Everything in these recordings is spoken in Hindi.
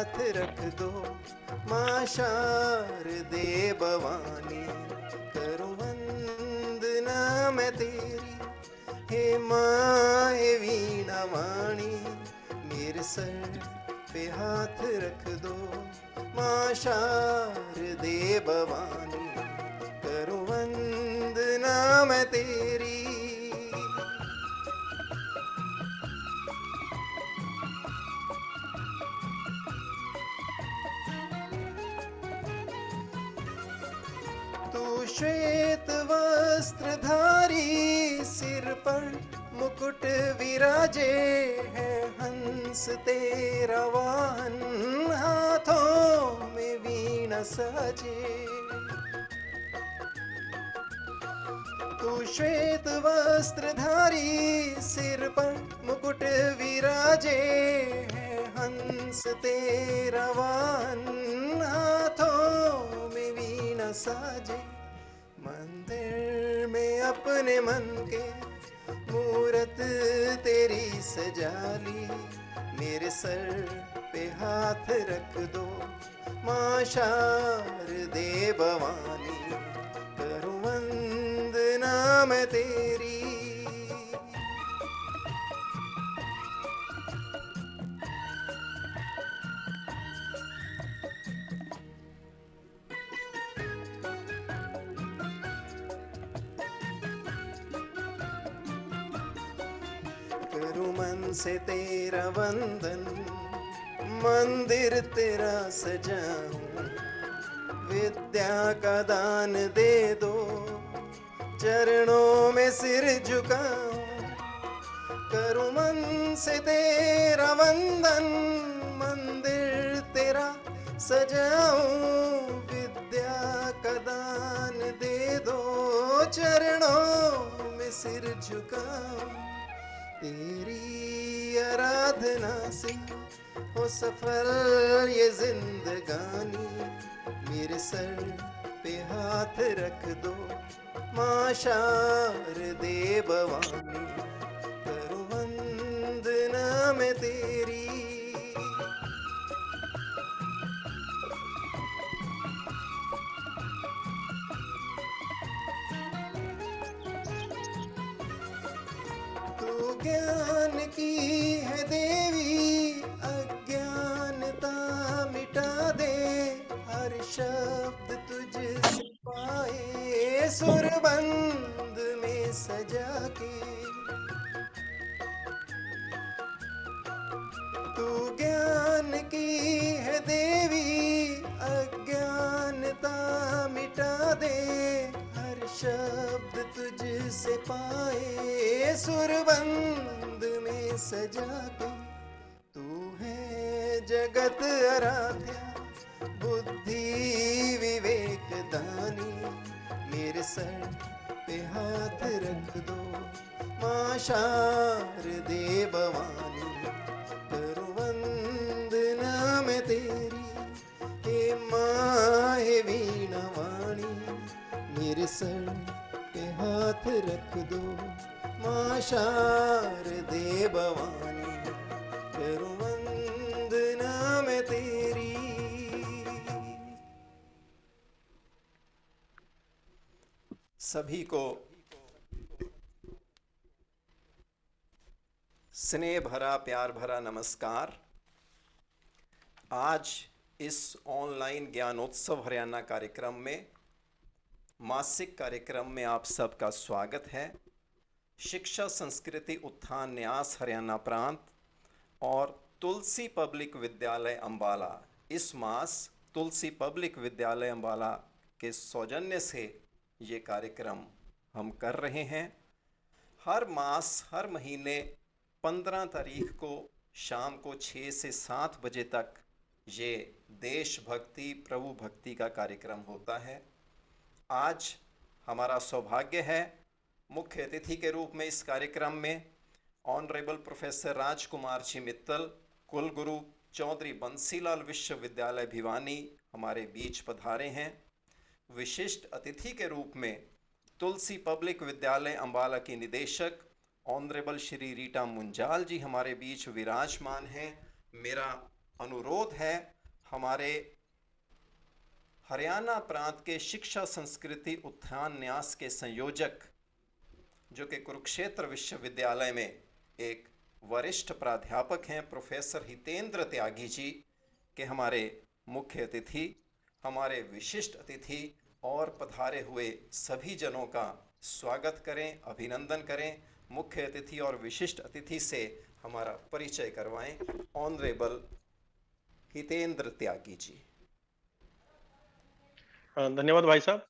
हाथ रख दो, माँ शारदे भवानी। करूं वंदना मैं तेरी, हे माँ हे वीणा वाणी। मेरे सर पे हाथ रख दो, माँ शारदे भवानी। करूं वंदना मैं तेरी। तू श्वेत वस्त्रधारी, सिर पर मुकुट विराजे है। हंस तेरा वाहन, हाथों में वीणा साजे। तू श्वेत वस्त्रधारी, सिर पर मुकुट विराजे है। हंस तेरा वाहन, हाथों में वीणा साजे। मंदिर में अपने मन के मूरत तेरी सजा ली। मेरे सर पे हाथ रख दो, माँ शारदे भवानी। करूं वंदना मैं तेरी। करूं मन से तेरा वंदन, मंदिर तेरा सजाऊं। विद्या का दान दे दो, चरणों में सिर झुकाऊं। करूं मन से तेरा वंदन, मंदिर तेरा सजाऊं। विद्या का दान दे दो, चरणों में सिर झुकाऊं। तेरी आराधना से हो सफल ये जिंदगानी। मेरे सर पे हाथ रख दो, माँ शारदे भवानी। करूं वंदना मैं तेरी। तू ज्ञान की है देवी, अज्ञानता मिटा दे। हर शब्द तुझसे पाए, सुरबंद में सजा के। तू ज्ञान की है देवी, अज्ञानता मिटा दे। हर शब्द तुझसे पाए, सुरबंद में सजा के। तू है जगत आराध्या, बुद्धि विवेक दानी। मेरे सर पे हाथ रख दो, माँ शारदे भवानी। करूं वंदना मैं तेरी, हे माँ हे वीणा वाणी। मेरे सर पे हाथ रख दो, माँ शारदे भवानी। करूं वंदना मैं तेरी। सभी को स्नेह भरा प्यार भरा नमस्कार। आज इस ऑनलाइन ज्ञानोत्सव हरियाणा कार्यक्रम में, मासिक कार्यक्रम में आप सबका स्वागत है। शिक्षा संस्कृति उत्थान न्यास हरियाणा प्रांत और तुलसी पब्लिक विद्यालय अंबाला, इस मास तुलसी पब्लिक विद्यालय अंबाला के सौजन्य से ये कार्यक्रम हम कर रहे हैं। हर मास हर महीने 15 तारीख को शाम को 6 से 7 बजे तक ये देशभक्ति प्रभु भक्ति का कार्यक्रम होता है। आज हमारा सौभाग्य है मुख्य अतिथि के रूप में इस कार्यक्रम में ऑनरेबल प्रोफेसर राजकुमार जी मित्तल, कुलगुरु चौधरी बंसीलाल विश्वविद्यालय भिवानी हमारे बीच पधारे हैं। विशिष्ट अतिथि के रूप में तुलसी पब्लिक विद्यालय अंबाला की निदेशक ऑनरेबल श्री रीटा मुंजाल जी हमारे बीच विराजमान हैं। मेरा अनुरोध है हमारे हरियाणा प्रांत के शिक्षा संस्कृति उत्थान न्यास के संयोजक, जो कि कुरुक्षेत्र विश्वविद्यालय में एक वरिष्ठ प्राध्यापक हैं, प्रोफेसर हितेंद्र त्यागी जी, के हमारे मुख्य अतिथि, हमारे विशिष्ट अतिथि और पधारे हुए सभी जनों का स्वागत करें, अभिनंदन करें। मुख्य अतिथि और विशिष्ट अतिथि से हमारा परिचय करवाएं। ऑनरेबल हितेंद्र त्यागी जी। धन्यवाद भाई साहब।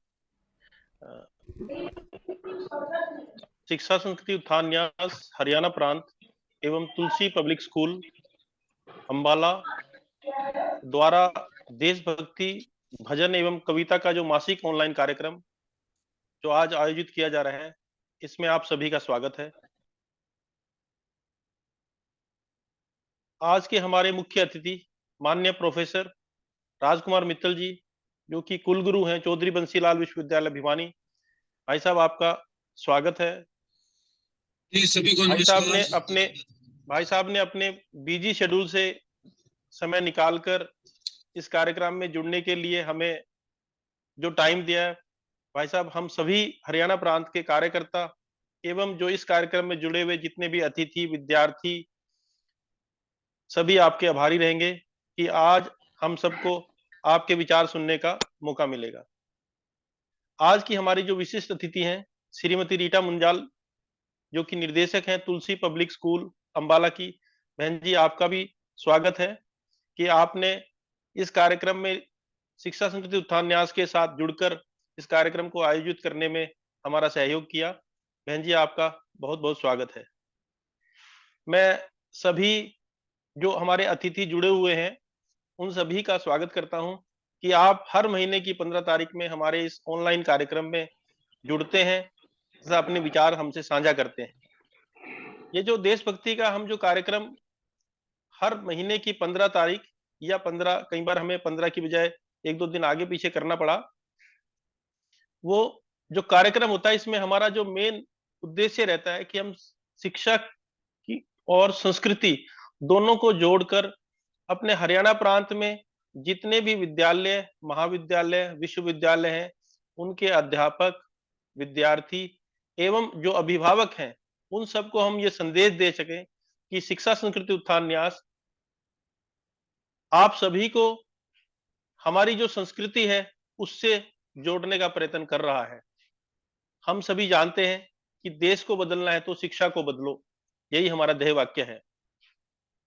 शिक्षा संस्कृति उत्थान न्यास हरियाणा प्रांत एवं तुलसी पब्लिक स्कूल अंबाला द्वारा देशभक्ति भजन एवं कविता का जो मासिक ऑनलाइन कार्यक्रम जो आज आयोजित किया जा रहा है, इसमें आप सभी का स्वागत है। आज के हमारे मुख्य अतिथि माननीय प्रोफेसर राजकुमार मित्तल जी, जो कि कुलगुरु हैं चौधरी बंसीलाल विश्वविद्यालय भिवानी। भाई साहब, आपका स्वागत है। सभी को भाई साहब ने अपने बिजी शेड्यूल से समय निकालकर इस कार्यक्रम में जुड़ने के लिए हमें जो टाइम दिया है, भाई साहब, हम सभी हरियाणा प्रांत के कार्यकर्ता एवं जो इस कार्यक्रम में जुड़े हुए जितने भी अतिथि विद्यार्थी, सभी आपके आभारी रहेंगे कि आज हम सबको आपके विचार सुनने का मौका मिलेगा। आज की हमारी जो विशिष्ट अतिथि हैं श्रीमती रीटा मुंजाल, जो कि निर्देशक हैं तुलसी पब्लिक स्कूल अंबाला की। बहन जी, आपका भी स्वागत है कि आपने इस कार्यक्रम में शिक्षा संस्कृति उत्थान न्यास के साथ जुड़कर इस कार्यक्रम को आयोजित करने में हमारा सहयोग किया। बहन जी, आपका बहुत बहुत स्वागत है। मैं सभी जो हमारे अतिथि जुड़े हुए हैं उन सभी का स्वागत करता हूं कि आप हर महीने की 15 तारीख में हमारे इस ऑनलाइन कार्यक्रम में जुड़ते हैं तथा अपने विचार हमसे साझा करते हैं। ये जो देशभक्ति का हम जो कार्यक्रम हर महीने की 15 तारीख या 15, कई बार हमें 15 की बजाय 1-2 दिन आगे पीछे करना पड़ा, वो जो कार्यक्रम होता है इसमें हमारा जो मेन उद्देश्य रहता है कि हम शिक्षा की और संस्कृति दोनों को जोड़कर अपने हरियाणा प्रांत में जितने भी विद्यालय, महाविद्यालय, विश्वविद्यालय हैं, उनके अध्यापक, विद्यार्थी एवं जो अभिभावक हैं, उन सबको हम ये संदेश दे सकें कि शिक्षा संस्कृति उत्थान न्यास आप सभी को हमारी जो संस्कृति है उससे जोड़ने का प्रयत्न कर रहा है। हम सभी जानते हैं कि देश को बदलना है तो शिक्षा को बदलो, यही हमारा ध्येय वाक्य है।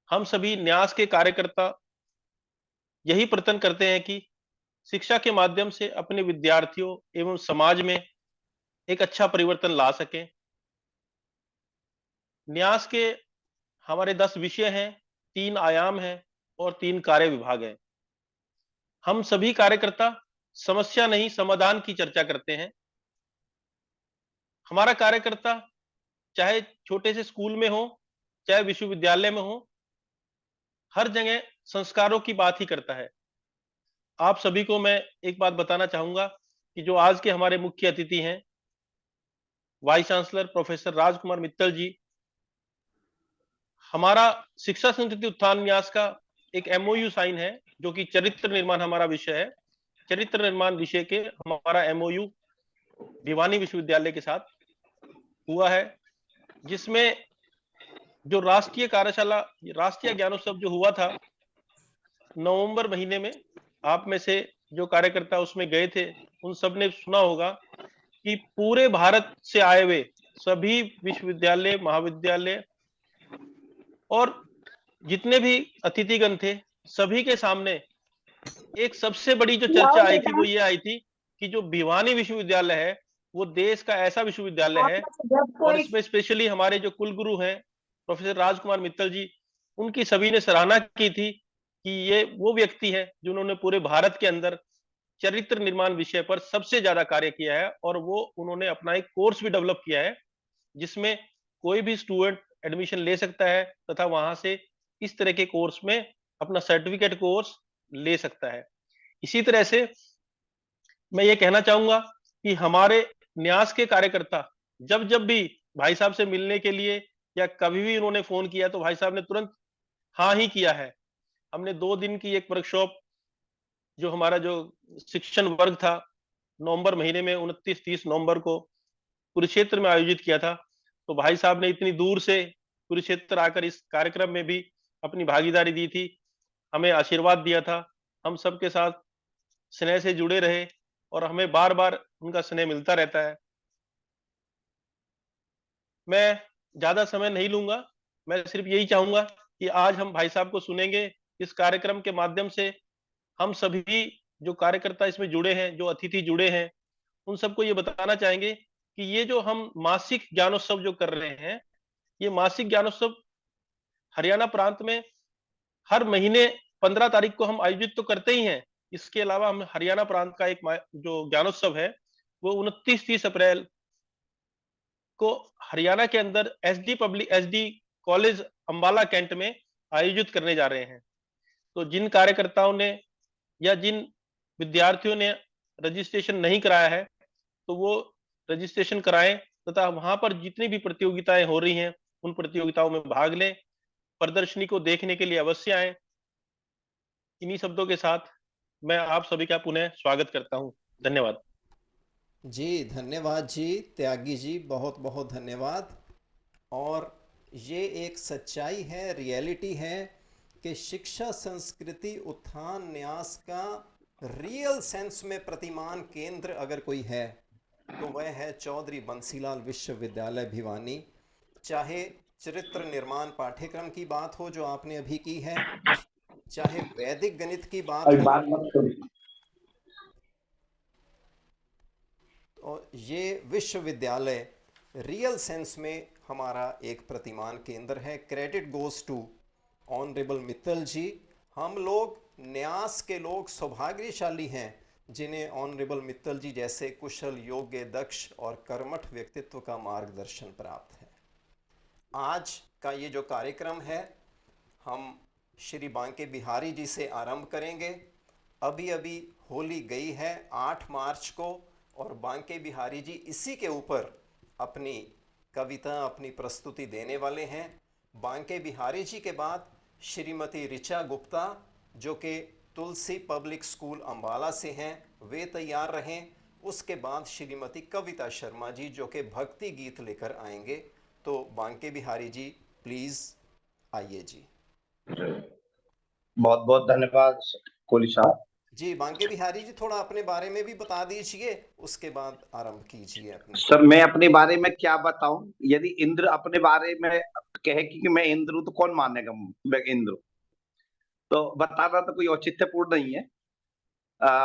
हम सभी न्यास के कार्यकर्ता यही प्रयत्न करते हैं कि शिक्षा के माध्यम से अपने विद्यार्थियों एवं समाज में एक अच्छा परिवर्तन ला सकें। न्यास के हमारे 10 विषय हैं, 3 आयाम हैं और 3 कार्य विभाग हैं। हम सभी कार्यकर्ता समस्या नहीं समाधान की चर्चा करते हैं। हमारा कार्यकर्ता चाहे छोटे से स्कूल में हो, चाहे विश्वविद्यालय में हो, हर जगह संस्कारों की बात ही करता है। आप सभी को मैं एक बात बताना चाहूंगा कि जो आज के हमारे मुख्य अतिथि हैं वाइस चांसलर प्रोफेसर राजकुमार मित्तल जी, हमारा शिक्षा संस्कृति उत्थान न्यास का एक MOU साइन है, जो कि चरित्र निर्माण हमारा विषय है। चरित्र निर्माण विषय के हमारा MOU भिवानी विश्वविद्यालय के साथ हुआ है, जिसमें जो राष्ट्रीय कार्यशाला, राष्ट्रीय ज्ञानोत्सव जो हुआ था नवंबर महीने में, आप में से जो कार्यकर्ता उसमें गए थे उन सब ने सुना होगा कि पूरे भारत से आए हुए सभी विश्वविद्यालय, महाविद्यालय और जितने भी अतिथिगण थे, सभी के सामने एक सबसे बड़ी जो चर्चा आई थी वो ये आई थी कि जो भिवानी विश्वविद्यालय है वो देश का ऐसा विश्वविद्यालय है, और इसमें स्पेशली हमारे जो कुलगुरु हैं प्रोफेसर राजकुमार मित्तल जी, उनकी सभी ने सराहना की थी कि ये वो व्यक्ति है जिन्होंने पूरे भारत के अंदर चरित्र निर्माण विषय पर सबसे ज्यादा कार्य किया है, और वो उन्होंने अपना एक कोर्स भी डेवलप किया है जिसमें कोई भी स्टूडेंट एडमिशन ले सकता है तथा वहां से इस तरह के कोर्स में अपना सर्टिफिकेट कोर्स ले सकता है। इसी तरह से मैं ये कहना चाहूंगा कि हमारे न्यास के कार्यकर्ता जब जब भी भाई साहब से मिलने के लिए या कभी भी उन्होंने फोन किया तो भाई साहब ने तुरंत हाँ ही किया है। हमने 2 दिन की एक वर्कशॉप जो हमारा जो शिक्षण वर्ग था, नवंबर महीने में 29-30 नवंबर को कुरुक्षेत्र में आयोजित किया था। तो भाई साहब ने इतनी दूर से कुरुक्षेत्र आकर इस कार्यक्रम में भी अपनी भागीदारी दी थी, हमें आशीर्वाद दिया था। हम सबके साथ स्नेह से जुड़े रहे और हमें बार-बार उनका स्नेह मिलता रहता है। मैं ज़्यादा समय नहीं लूँगा, मैं सिर्फ़ यही चाहूँगा कि आज हम भाई साहब को सुनेंगे। इस कार्यक्रम के माध्यम से हम सभी जो कार्यकर्ता इसमें जुड़े हैं, जो अतिथि जुड़े हैं, उन सबको ये बताना चाहेंगे कि ये जो हम मासिक ज्ञानोत्सव जो कर रहे हैं, ये मासिक ज्ञानोत्सव हरियाणा प्रांत में हर महीने 15 तारीख को हम आयोजित तो करते ही हैं। इसके अलावा हम हरियाणा प्रांत का एक जो ज्ञानोत्सव है, वो 29-30 अप्रैल को हरियाणा के अंदर एसडी कॉलेज अंबाला कैंट में आयोजित करने जा रहे हैं। तो जिन कार्यकर्ताओं ने या जिन विद्यार्थियों ने रजिस्ट्रेशन नहीं कराया है, तो वो रजिस्ट्रेशन कराएं तथा वहां पर जितनी भी प्रतियोगिताएं हो रही हैं, उन प्रतियोगिताओं में भाग लें। प्रदर्शनी को देखने के लिए अवश्य आएं। इन्हीं शब्दों के साथ मैं आप सभी का पुनः स्वागत करता हूं। धन्यवाद। जी धन्यवाद जी, त्यागी जी, बहुत बहुत धन्यवाद। और ये एक सच्चाई है, रियलिटी है कि शिक्षा संस्कृति उत्थान न्यास का रियल सेंस में प्रतिमान केंद्र अगर कोई है तो वह है चौधरी बंसीलाल विश्वविद्यालय भिवानी। चाहे चरित्र निर्माण पाठ्यक्रम की बात हो जो आपने अभी की है, चाहे वैदिक गणित की बात अभी हो, बात मत करो। और ये विश्वविद्यालय रियल सेंस में हमारा एक प्रतिमान केंद्र है। Credit goes to honourable Mittal ji. हम लोग न्यास के लोग सौभाग्यशाली हैं जिन्हें ऑनरेबल मित्तल जी जैसे कुशल, योग्य, दक्ष और कर्मठ व्यक्तित्व का मार्गदर्शन प्राप्त है। आज का ये जो कार्यक्रम है, हम श्री बांके बिहारी जी से आरंभ करेंगे। अभी अभी होली गई है 8 मार्च को, और बांके बिहारी जी इसी के ऊपर अपनी कविता, अपनी प्रस्तुति देने वाले हैं। बांके बिहारी जी के बाद श्रीमती ऋचा गुप्ता जो कि तुलसी पब्लिक स्कूल अंबाला से हैं, वे तैयार रहें। उसके बाद श्रीमती कविता शर्मा जी जो कि भक्ति गीत लेकर आएंगे। तो बांके बिहारी जी प्लीज़ आइए जी। बहुत बहुत धन्यवाद कोहली साहब। जी बांके बिहारी जी, थोड़ा अपने बारे में भी बता दीजिए, उसके बाद आरंभ कीजिए अपनी। सर मैं अपने बारे में क्या बताऊं? यदि इंद्र अपने बारे में कहे कि मैं इंद्र हूं तो कौन मानेगा मैं इंद्र हूं? तो बताना तो कोई औचित्यपूर्ण नहीं है।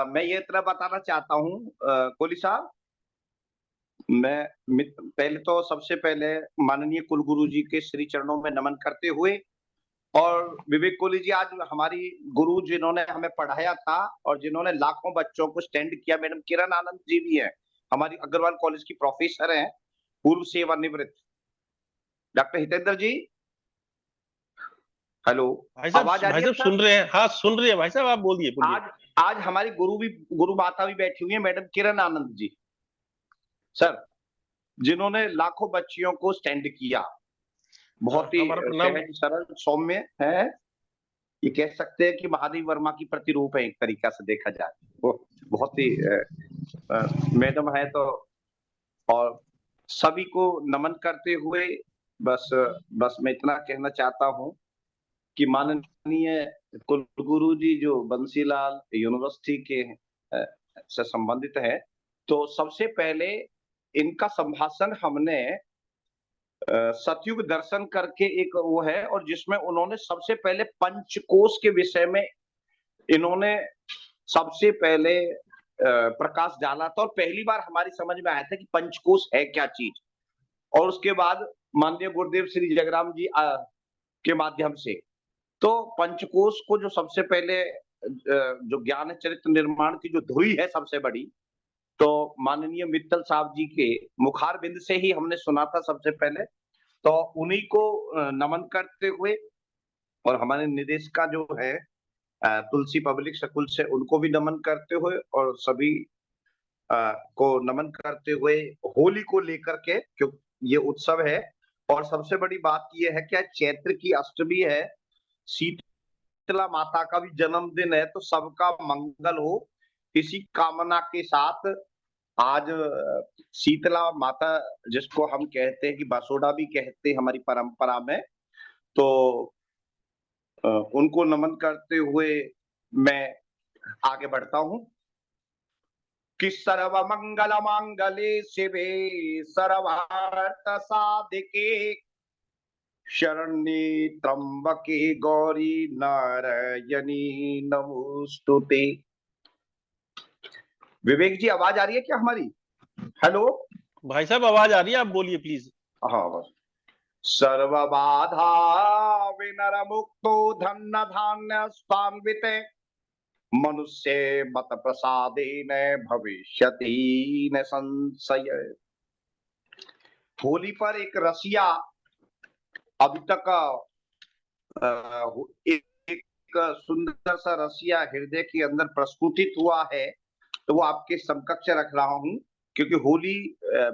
मैं ये इतना बताना चाहता हूं कोहली साहब, पहले तो सबसे पहले माननीय कुलगुरु जी के श्री चरणों में नमन करते हुए, और विवेक कोहली जी आज हमारी गुरु जिन्होंने हमें पढ़ाया था और जिन्होंने लाखों बच्चों को स्टैंड किया, मैडम किरण आनंद जी भी है, हमारी अग्रवाल कॉलेज की प्रोफेसर हैं, पूर्व सेवानिवृत्त। डॉक्टर हितेंद्र जी, हेलो, आवाज आ भाई रही है साहब सर? सुन रहे हैं? हाँ सुन रहे हैं भाई साहब, आप बोलिए बोलिए। आज आज हमारी गुरु माता भी बैठी हुई है, मैडम किरण आनंद जी सर, जिन्होंने लाखों बच्चियों को स्टैंड किया। बहुत ही हमारा प्रणाम। सहज सरल सौम्य है। ये कह सकते हैं कि महादेव वर्मा की प्रतिरूप है एक तरीका से देखा जाए। वो बहुत ही मैडम है तो, और सभी को नमन करते हुए बस बस मैं इतना कहना चाहता हूं कि माननीय कुलगुरु जी जो बंसीलाल यूनिवर्सिटी के से संबंधित है, तो सबसे पहले इनका संभाषण हमने सतयुग दर्शन करके एक वो है, और जिसमें उन्होंने सबसे पहले पंचकोश के विषय में इन्होंने सबसे पहले प्रकाश डाला था, और पहली बार हमारी समझ में आया था कि पंचकोश है क्या चीज। और उसके बाद माननीय गुरुदेव श्री जगराम जी के माध्यम से तो पंचकोश को जो सबसे पहले जो ज्ञान चरित्र निर्माण की जो धुरी है सबसे बड़ी, तो माननीय मित्तल साहब जी के मुखार बिंद से ही हमने सुना था सबसे पहले। तो उन्हीं को नमन करते हुए, और हमारे निदेशिका जो है तुलसी पब्लिक स्कूल से, उनको भी नमन करते हुए, और सभी को नमन करते हुए होली को लेकर के, क्योंकि ये उत्सव है और सबसे बड़ी बात ये है कि चैत्र की अष्टमी है, शीत शीतला माता का भी जन्मदिन है, तो सबका मंगल हो, इसी कामना के साथ आज शीतला माता, जिसको हम कहते हैं कि बसोड़ा भी कहते हैं हमारी परंपरा में, तो उनको नमन करते हुए मैं आगे बढ़ता हूँ कि सर्व मंगल मांगले शिवे सर्वार्थ साधिके शरण्ये त्र्यंबके गौरी नारायणी नमोस्तुते। विवेक जी, आवाज आ रही है क्या हमारी? हेलो। भाई साहब आवाज आ रही है, आप बोलिए प्लीज। हाँ बस। सर्व बाधा विनर मुक्तो धन्य धान्य स्थान्वित मनुष्य मत प्रसादेन भविष्यति न संशय। होली पर एक रसिया अभी तक एक सुंदर सा रसिया हृदय के अंदर प्रस्फुटित हुआ है, तो वो आपके समकक्ष रख रहा हूं, क्योंकि होली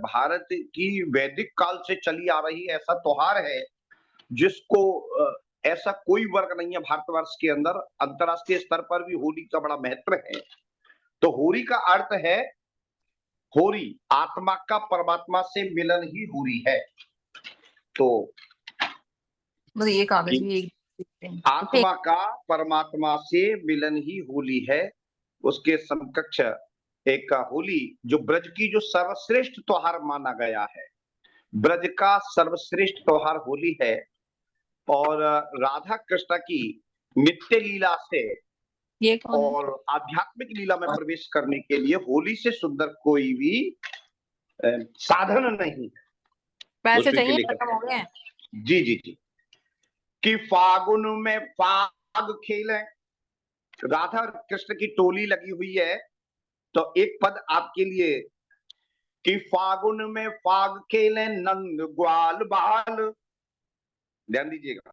भारत की वैदिक काल से चली आ रही ऐसा त्योहार है जिसको ऐसा कोई वर्ग नहीं है भारतवर्ष के अंदर, अंतरराष्ट्रीय स्तर पर भी होली का बड़ा महत्व है। तो होली का अर्थ है, होरी आत्मा का परमात्मा से मिलन ही होरी है। तो मतलब ये कागज भी एक आत्मा का परमात्मा से मिलन ही होली है। उसके समकक्ष एक होली जो ब्रज की जो सर्वश्रेष्ठ त्योहार माना गया है, ब्रज का सर्वश्रेष्ठ त्योहार होली है। और राधा कृष्ण की नित्य लीला से ये कौन है? और आध्यात्मिक लीला में प्रवेश करने के लिए होली से सुंदर कोई भी साधन नहीं। पैसे उसी के चाहिए, लिए खत्म हो गए हैं। जी जी जी कि फागुन में फाग खेले, राधा और कृष्ण की टोली लगी हुई है। तो एक पद आपके लिए कि फागुन में फाग खेले नंद ग्वाल बाल, ध्यान दीजिएगा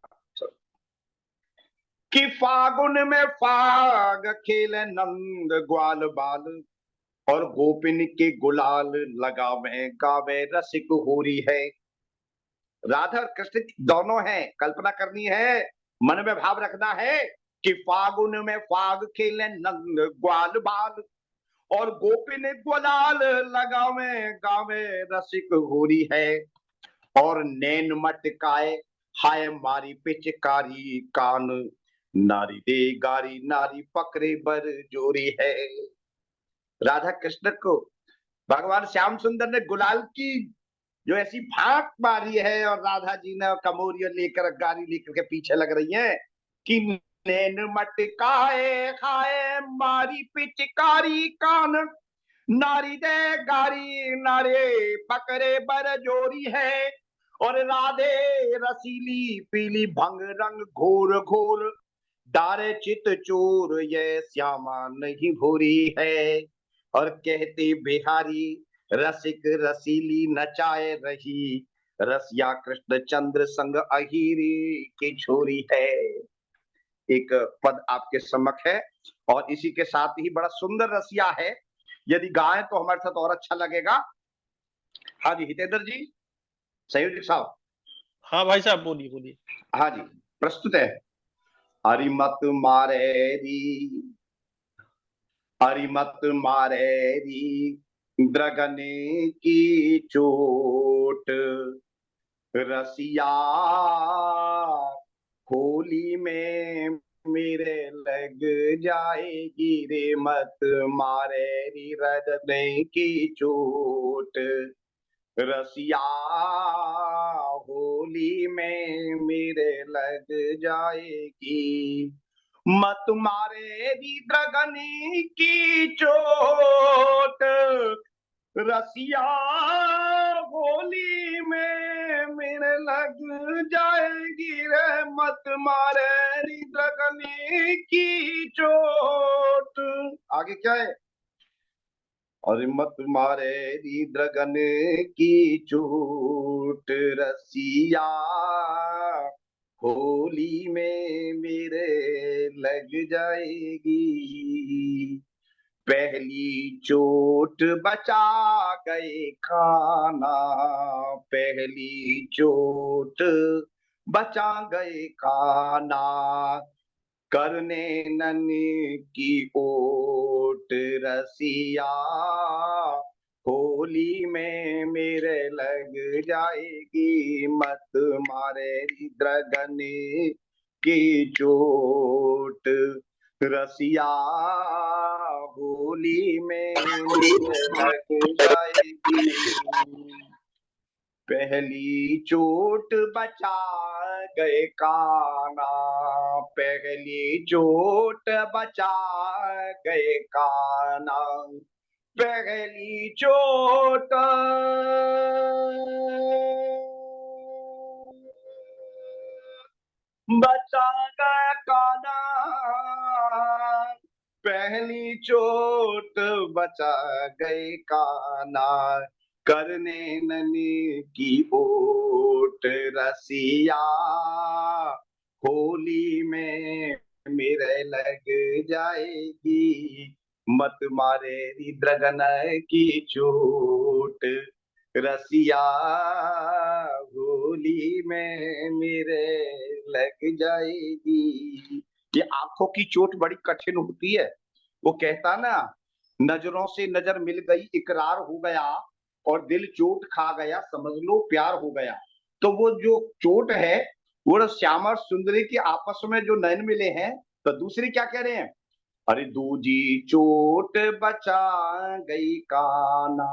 कि फागुन में फाग खेले नंद ग्वाल बाल और गोपिन के गुलाल लगावे गावे रसिक होरी है। राधा और कृष्ण दोनों हैं, कल्पना करनी है, मन में भाव रखना है कि फागुन में फाग खेले नंद ग्वाल बाल और गोपिन गुलाल लगावे गावे रसिक होरी है। और नैन मटकाए हाय मारी पिचकारी कान, नारी दे गारी नारी पकड़े बर जोरी है। राधा कृष्ण को भगवान श्याम सुंदर ने गुलाल की जो ऐसी फाक मारी है, और राधा जी ने कमोरिया लेकर गाड़ी लेकर के पीछे लग रही है कि नैन मटकाए खाए मारी पिचकारी कान, नारी दे गारी नारे पकड़े बर जोरी है। और राधे रसीली पीली भंग रंग घोर घोर, डारे चित चोर ये श्यामा नहीं भोरी है। और कहते बिहारी रसिक रसीली नचाए रही, रसिया कृष्ण चंद्र संग अहिरी की छोरी है। एक पद आपके समक्ष है, और इसी के साथ ही बड़ा सुंदर रसिया है, यदि गाएं तो हमारे साथ और अच्छा लगेगा। हाँ जी हितेंद्र जी, संयोजक साहब। हाँ भाई साहब बोलिए बोलिए। हाँ जी, प्रस्तुत है। अरिमत मारे री, अरिमत मारे री द्रगने की चोट, रसिया होली में मेरे लग जाएगी रे, मत मारे री रगने की चोट, रसिया होली में मेरे लग जाएगी, मत मारे री द्रगनी की चोट, रसिया होली में मेरे लग जाएगी रे, मत मारे री द्रगनी की चोट। आगे क्या है? और मत मारे री द्रगन की चोट, रसिया होली में मेरे लग जाएगी, पहली चोट बचा गए खाना, पहली चोट बचा गए खाना, करने नन की ओट रसिया, होली में मेरे लग जाएगी मत मारे द्रगन की चोट रसिया, होली में मेरे लग जाएगी। पहली चोट बचा गए काना, पहली चोट बचा गए काना, पहली चोट बचा गया काना, पहली चोट बचा गए काना, करने ननी की ओट रसिया, होली में मेरे लग जाएगी मत मारे द्रगन की चोट रसिया, होली में मेरे लग जाएगी। ये आंखों की चोट बड़ी कठिन होती है। वो कहता ना, नजरों से नजर मिल गई इकरार हो गया और दिल चोट खा गया समझ लो प्यार हो गया। तो वो जो चोट है वो श्याम और सुंदरी के आपस में जो नयन मिले हैं, तो दूसरी क्या कह रहे हैं, अरे दूजी चोट बचा गई काना,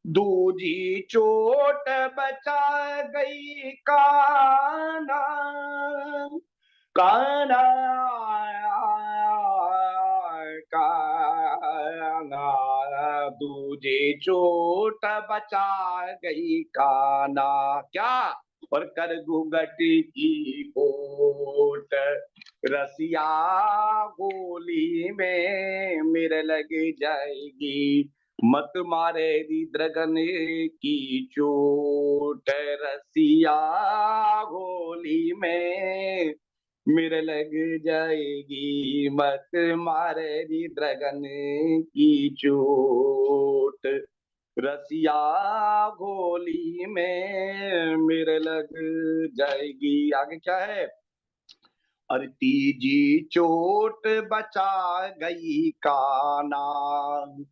दूजी चोट बचा गई काना, काना काना, दूजी चोट बचा गई काना, क्या और कर घूंघट की कोट रसिया, होली में मेरे लग जाएगी मत मारे द्रगन की चोट रसिया, होली में मेरे लग जाएगी मत मारे द्रगन की चोट रसिया, होली में मेरे लग जाएगी। आगे क्या है, अरे तीजी चोट बचा गई काना,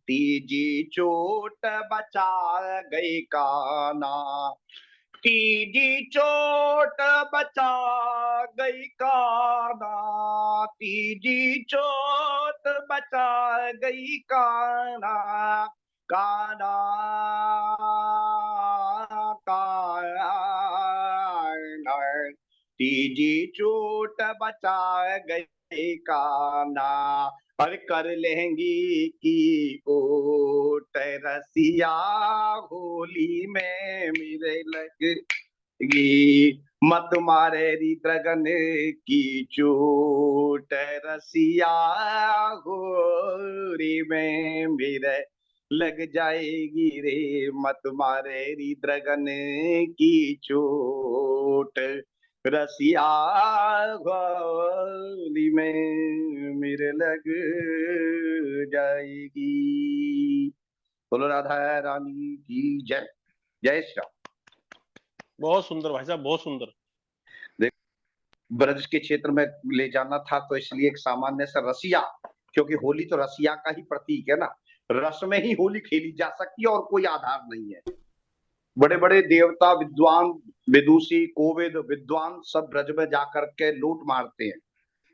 तीजी चोट बचा गई काना, तीजी चोट बचा गई काना, तीजी चोट बचा गई काना, काना काना, तीजी चोट बचा गई काना, और कर लेंगी की ओट रसिया, होली में मेरे लगेगी मत मारे द्रगन की चोट रसिया, होली में मेरे लग जाएगी रे मत मारे द्रगन की चोट रसिया, होली में मेरे लग जाएगी। बोलो राधा रानी की जय। जय श्री राम। बहुत सुंदर भाई साहब, बहुत सुंदर। ब्रज के क्षेत्र में ले जाना था तो इसलिए एक सामान्य सा रसिया, क्योंकि होली तो रसिया का ही प्रतीक है ना, रस में ही होली खेली जा सकती है और कोई आधार नहीं है। बड़े बड़े देवता विद्वान विदुषी कोविद विद्वान सब ब्रज में जाकर के लूट मारते हैं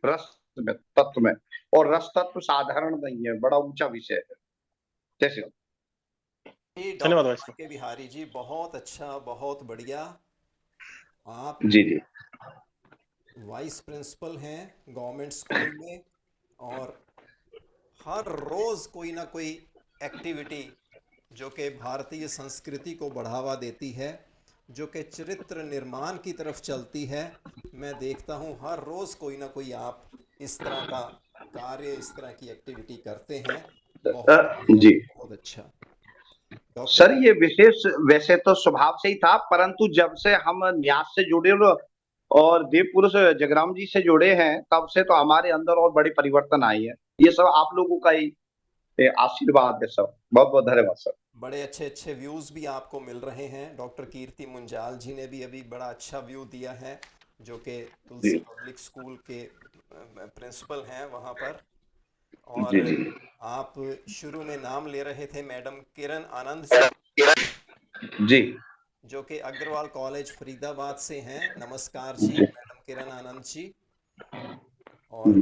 रस में तत्व में, और रस तत्व साधारण नहीं है, बड़ा ऊंचा विषय है। जैसे धन्यवाद भाई डॉक्टर साहब। के बिहारी जी, बहुत अच्छा, बहुत बढ़िया। आप जी जी वाइस प्रिंसिपल हैं गवर्नमेंट स्कूल में, और हर रोज कोई ना कोई एक्टिविटी जो कि भारतीय संस्कृति को बढ़ावा देती है, जो कि चरित्र निर्माण की तरफ चलती है। मैं देखता हूँ हर रोज कोई ना कोई आप इस तरह का कार्य, इस तरह की एक्टिविटी करते हैं। बहुत बढ़िया, जी बहुत अच्छा डॉक्टर। सर, ये विशेष वैसे तो स्वभाव से ही था, परंतु जब से हम न्यास से जुड़े और देव पुरुष जगराम जी से जुड़े हैं, तब से तो हमारे अंदर और बड़ी परिवर्तन आई है। ये सब आप लोगों का ही आशीर्वाद है सर। बहुत बहुत धन्यवाद सर। बड़े अच्छे अच्छे व्यूज़ भी आपको मिल रहे हैं। डॉक्टर कीर्ति मुंजाल जी ने भी अभी बड़ा अच्छा व्यू दिया है, जो कि तुलसी जी पब्लिक स्कूल के प्रिंसिपल हैं वहाँ पर। और जी जी आप शुरू में नाम ले रहे थे मैडम किरण आनंद जी, जी जो कि अग्रवाल कॉलेज फरीदाबाद से हैं। नमस्कार जी मैडम किरण आनंद जी। और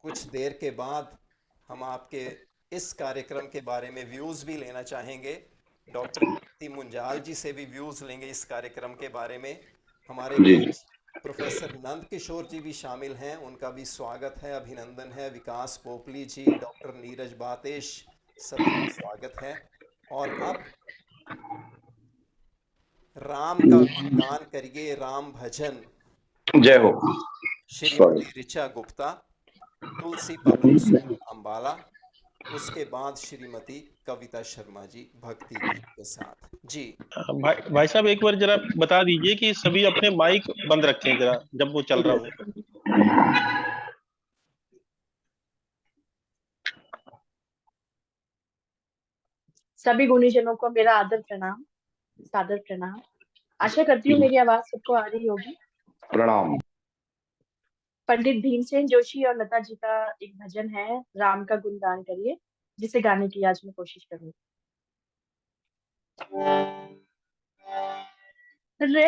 कुछ देर के बाद हम आपके इस कार्यक्रम के बारे में व्यूज़ भी लेना चाहेंगे। डॉक्टर कीर्ति मुंजाल जी से भी व्यूज़ लेंगे इस कार्यक्रम के बारे में। हमारे जी बीच प्रोफेसर नंद किशोर जी भी शामिल हैं, उनका भी स्वागत है, अभिनंदन है। विकास पोपली जी, डॉक्टर नीरज बातेश, सभी का स्वागत है। और अब राम का गुणगान करिए, राम भजन, जय हो। सॉरी। श्रीमती ऋचा गुप्ता, तुलसी पब्लिक स्कूल अंबाला। उसके बाद श्रीमती कविता शर्मा जी भक्ति गीत के साथ। जी भाई साहब एक बार जरा बता दीजिए कि सभी अपने माइक बंद रखें जरा जब वो चल रहा हो। सभी गुणीजनों को मेरा आदर प्रणाम, सादर प्रणाम। आशा करती हूँ मेरी आवाज सबको आ रही होगी। प्रणाम। पंडित भीमसेन जोशी और लता जी का एक भजन है, राम का गुणगान करिए, जिसे गाने की आज मैं कोशिश करूंगी। रे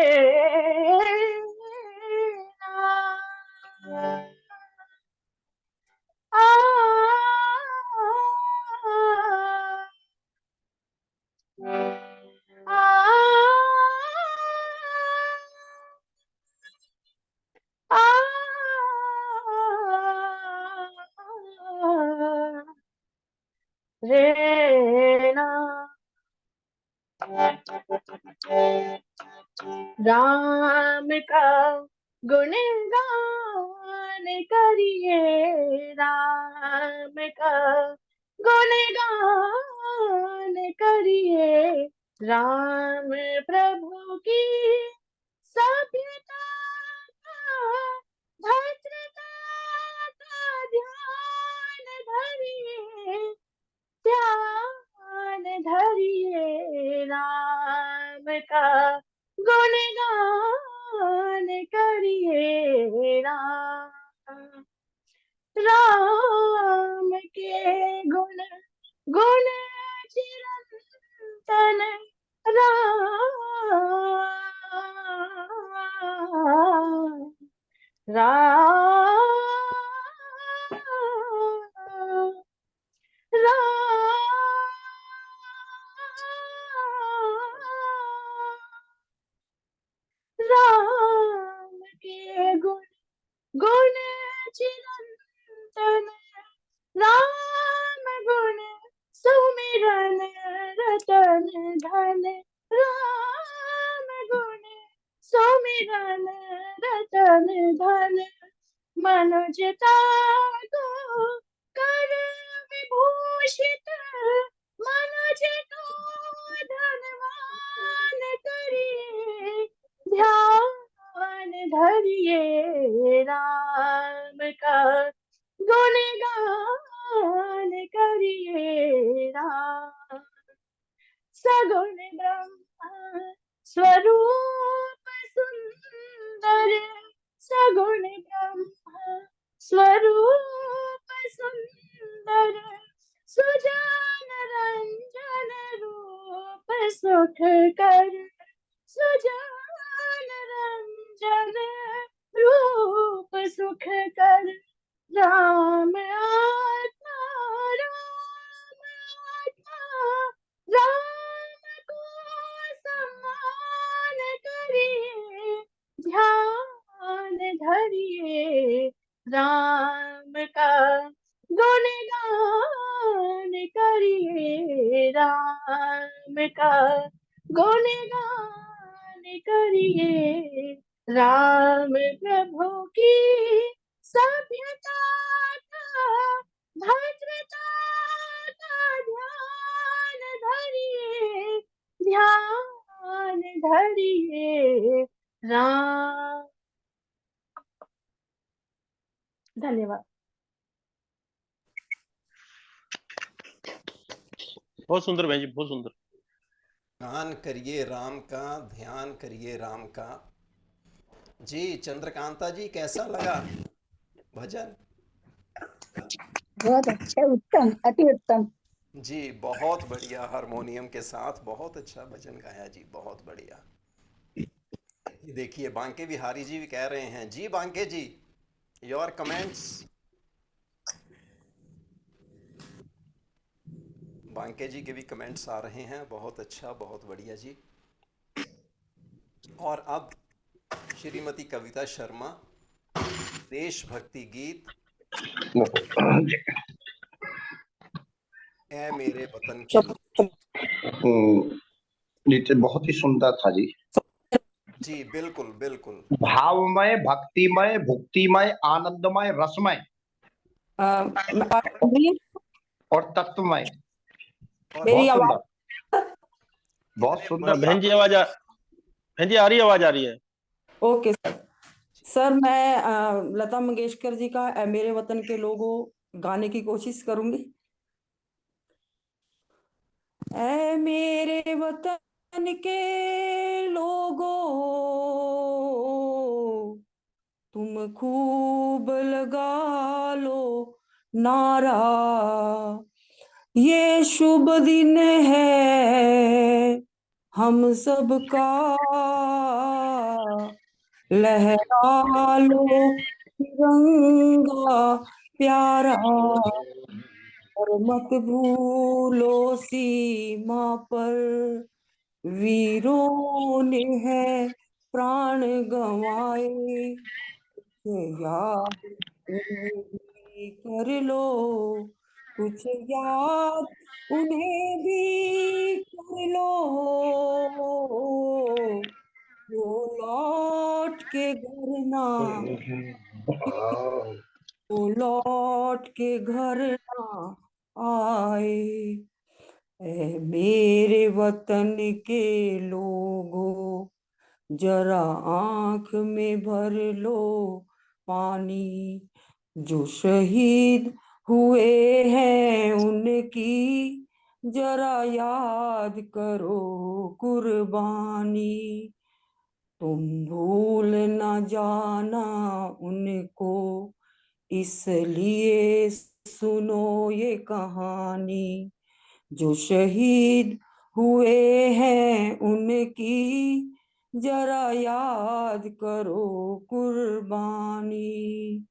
रेणा राम का गुणगान करिए, राम का गुणगान करिए। राम प्रभु की सभ्यता का, भद्रता का ध्यान धरिए, ध्यान धरिए। राम का गुणगान करिए, राम के गुण गुण चिरंतन, राम राम के गुण गुण चिरंतन, राम गुण सुमिरन रतन धन, राम गुण सुमिरन रतन धन। मनुजता को कर विभूषित, मनुज को धनवान करिए, ध्यान धरिए। राम का गुणगान करिए, सगुण ब्रह्म स्वरूप सुंदर, सगुण ब्रह्म स्वरूप सुंदर, सुजान रंजन रूप सुख कर, सुजान रंजन रूप सुख कर। राम आत्मा, राम आत्मा, राम को सम्मान करिए, ध्यान धरिए। राम का गुणगान करिए, राम का गुणगान करिए। राम प्रभु की सभ्यता का, भद्रता का ध्यान धरिए, ध्यान धरिए। राम। धन्यवाद। बहुत सुंदर बहन जी, बहुत सुंदर। गान करिए राम का, ध्यान करिए राम का। जी चंद्रकांता जी, कैसा लगा? भजन? बहुत अच्छा, उत्तम, अति उत्तम। जी बहुत बढ़िया, हारमोनियम के साथ बहुत अच्छा भजन गाया जी, बहुत बढ़िया। ये देखिए बांके बिहारी जी भी कह रहे हैं जी, बांके जी योर कमेंट्स। बांके जी के भी कमेंट्स आ रहे हैं, बहुत अच्छा, बहुत बढ़िया जी। और अब श्रीमती कविता शर्मा, देशभक्ति गीत ऐ मेरे वतन के लोग। नितिन बहुत ही सुंदर था जी। जी बिल्कुल बिल्कुल। भावमय, भक्तिमय, भुक्तिमय, आनंदमय, रसमय और तत्वमय। और मेरी बहुत आवाज, सुंदर, बहुत कितने सुंदर था। बहन जी बहन जी आ रही है, आवाज आ रही है? Okay sir. सर मैं लता मंगेशकर जी का "ऐ मेरे वतन के लोगों" गाने की कोशिश करूंगी। ऐ मेरे वतन के लोगों, तुम खूब लगा लो नारा, ये शुभ दिन है हम सबका, लहरा लो तिरंगा प्यारा, और मत भूलो सीमा पर वीरों ने है प्राण गंवाए, याद उन्हें भी कर लो, कुछ याद उन्हें भी कर लो, वो लौट के घर ना, वो लौट के घर ना आए। ऐ मेरे वतन के लोगों, जरा आंख में भर लो पानी, जो शहीद हुए हैं उनकी जरा याद करो कुर्बानी, तुम भूल न जाना उनको, इसलिए सुनो ये कहानी, जो शहीद हुए हैं उनकी जरा याद करो कुर्बानी,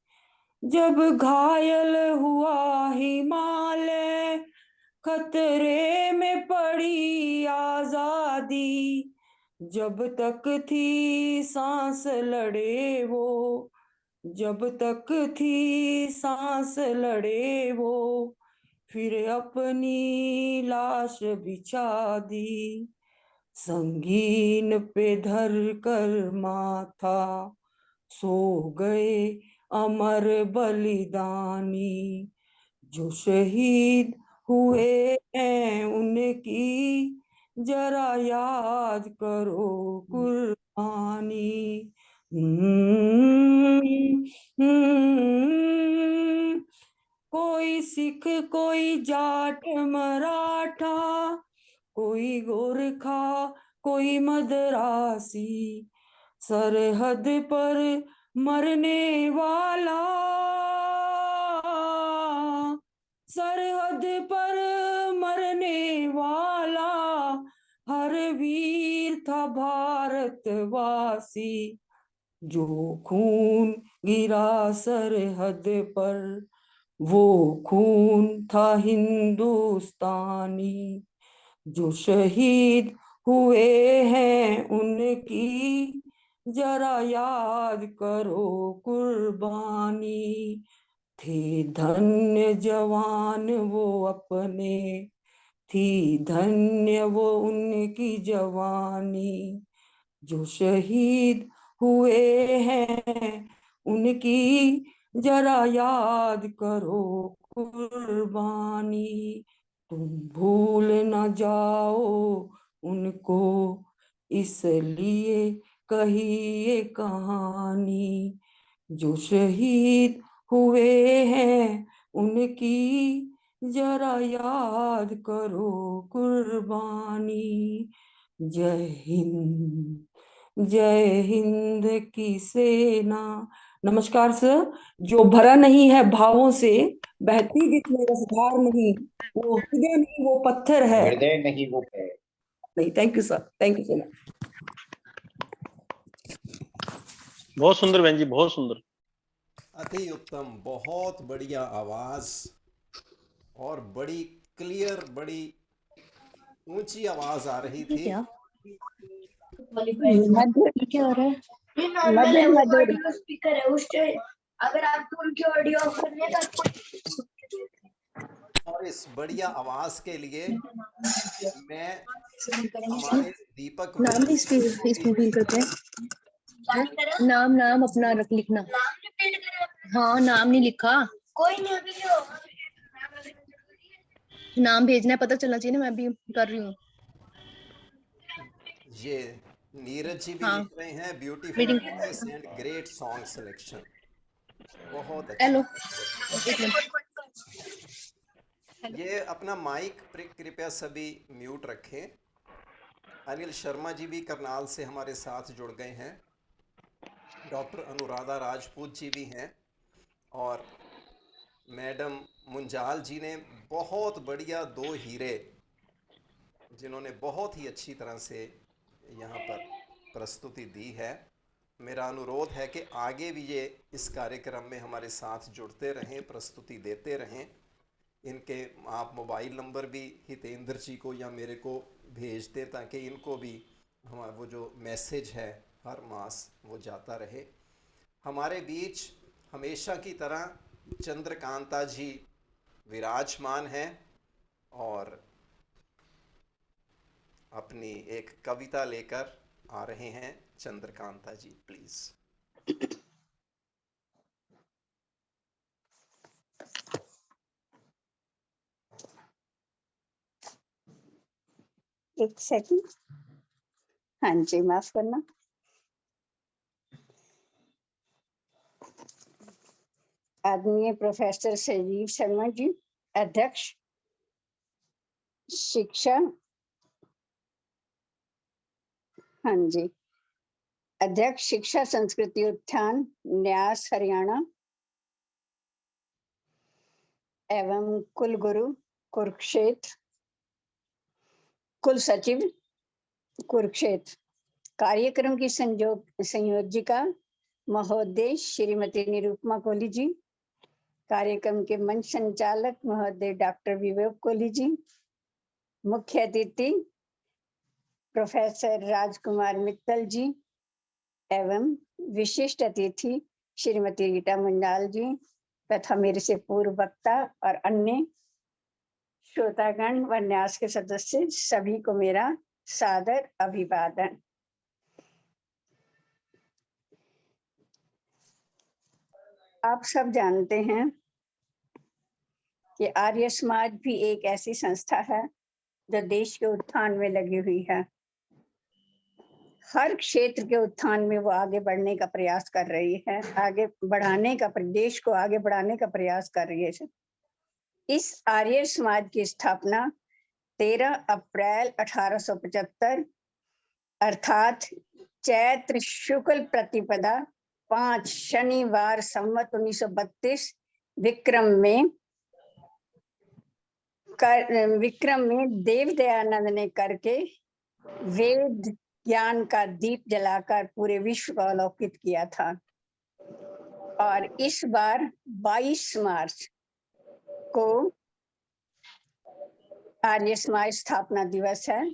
जब घायल हुआ हिमालय, खतरे में पड़ी आजादी, जब तक थी सांस लड़े वो, जब तक थी सांस लड़े वो, फिर अपनी लाश बिछा दी, संगीन पे धर कर माथा, सो गए अमर बलिदानी, जो शहीद हुए हैं उनकी जरा याद करो कुर्बानी। कोई सिख, कोई जाट मराठा, कोई गोरखा, कोई मदरासी, सरहद पर मरने वाला, सरहद पर मरने वाला, हर वीर था भारतवासी, जो खून गिरा सरहद पर वो खून था हिंदुस्तानी, जो शहीद हुए हैं उनकी जरा याद करो कुर्बानी, थे धन्य जवान वो अपने, थी धन्य वो उनकी जवानी, जो शहीद हुए हैं उनकी जरा याद करो कुर्बानी, तुम भूल न जाओ उनको, इसलिए कही ये कहानी, जो शहीद हुए हैं उनकी जरा याद करो कुर्बानी। जय हिंद, जय हिंद की सेना नमस्कार सर। जो भरा नहीं है भावों से, बहती जिसमें रसधार नहीं, वो हृदय नहीं वो पत्थर है। हृदय नहीं वो है। नहीं, thank you sir, thank you so much. बहुत सुंदर बहन जी, बहुत सुंदर। अति उत्तम, बहुत बढ़िया आवाज और बड़ी क्लियर, बड़ी ऊंची आवाज आ रही थी। मधुर क्या हो रहा है? मधुर मधुर स्पीकर है उससे, अगर आप उनकी ऑडियो ऑफ कर दें तो और इस बढ़िया आवाज के लिए मैं हमारे दीपक नाम भी वशिष्ठ जी को भी स्पीकिंग करते हैं। नाम अपना लिखना। हाँ, नाम नहीं लिखा, कोई नहीं। अभी नाम भेजना है, पता चलना चाहिए ना, मैं भी कर रही हूँ। ये नीरज जी भी हाँ, लिख रहे हैं, beautiful meeting. Voice and great song selection. बहुत हेलो, अच्छा। एक मिनट। ये अपना माइक कृपया सभी म्यूट रखें। अनिल शर्मा जी भी करनाल से हमारे साथ जुड़ गए हैं। डॉक्टर अनुराधा राजपूत जी भी हैं और मैडम मुंजाल जी ने बहुत बढ़िया 2 हीरे, जिन्होंने बहुत ही अच्छी तरह से यहाँ पर प्रस्तुति दी है। मेरा अनुरोध है कि आगे भी ये इस कार्यक्रम में हमारे साथ जुड़ते रहें, प्रस्तुति देते रहें। इनके आप मोबाइल नंबर भी हितेंद्र जी को या मेरे को भेज दें ताकि इनको भी हमारा वो जो मैसेज है हर मास वो जाता रहे। हमारे बीच हमेशा की तरह चंद्रकांता जी विराजमान हैं और अपनी एक कविता लेकर आ रहे हैं। चंद्रकांता जी प्लीज। एक सेकंड। हाँ जी, माफ करना। आदरणीय प्रोफेसर संजीव शर्मा जी, अध्यक्ष शिक्षा, हाँ जी, अध्यक्ष शिक्षा संस्कृति उत्थान न्यास हरियाणा एवं कुलगुरु कुरुक्षेत्र, कुल सचिव कुरुक्षेत्र, कार्यक्रम की संयोजिका महोदय श्रीमती निरुपमा कोहली जी, कार्यक्रम के मंच संचालक महोदय डॉक्टर विवेक कोहली जी, मुख्य अतिथि प्रोफेसर राजकुमार मित्तल जी एवं विशिष्ट अतिथि श्रीमती रीटा मुंजाल जी तथा मेरे से पूर्व वक्ता और अन्य श्रोतागण व न्यास के सदस्य सभी को मेरा सादर अभिवादन। आप सब जानते हैं कि आर्य समाज भी एक ऐसी संस्था है जो देश के उत्थान में लगी हुई है। हर क्षेत्र के उत्थान में वो आगे बढ़ने का प्रयास कर रही है, आगे बढ़ाने का, देश को आगे बढ़ाने का प्रयास कर रही है। इस आर्य समाज की स्थापना 13 अप्रैल 1875 अर्थात चैत्र शुक्ल प्रतिपदा 5 शनिवार संवत 1932 विक्रम में देव दयानंद ने करके वेद ज्ञान का दीप जलाकर पूरे विश्व को अलौकित किया था। और इस बार 22 मार्च को आर्य समाज स्थापना दिवस है।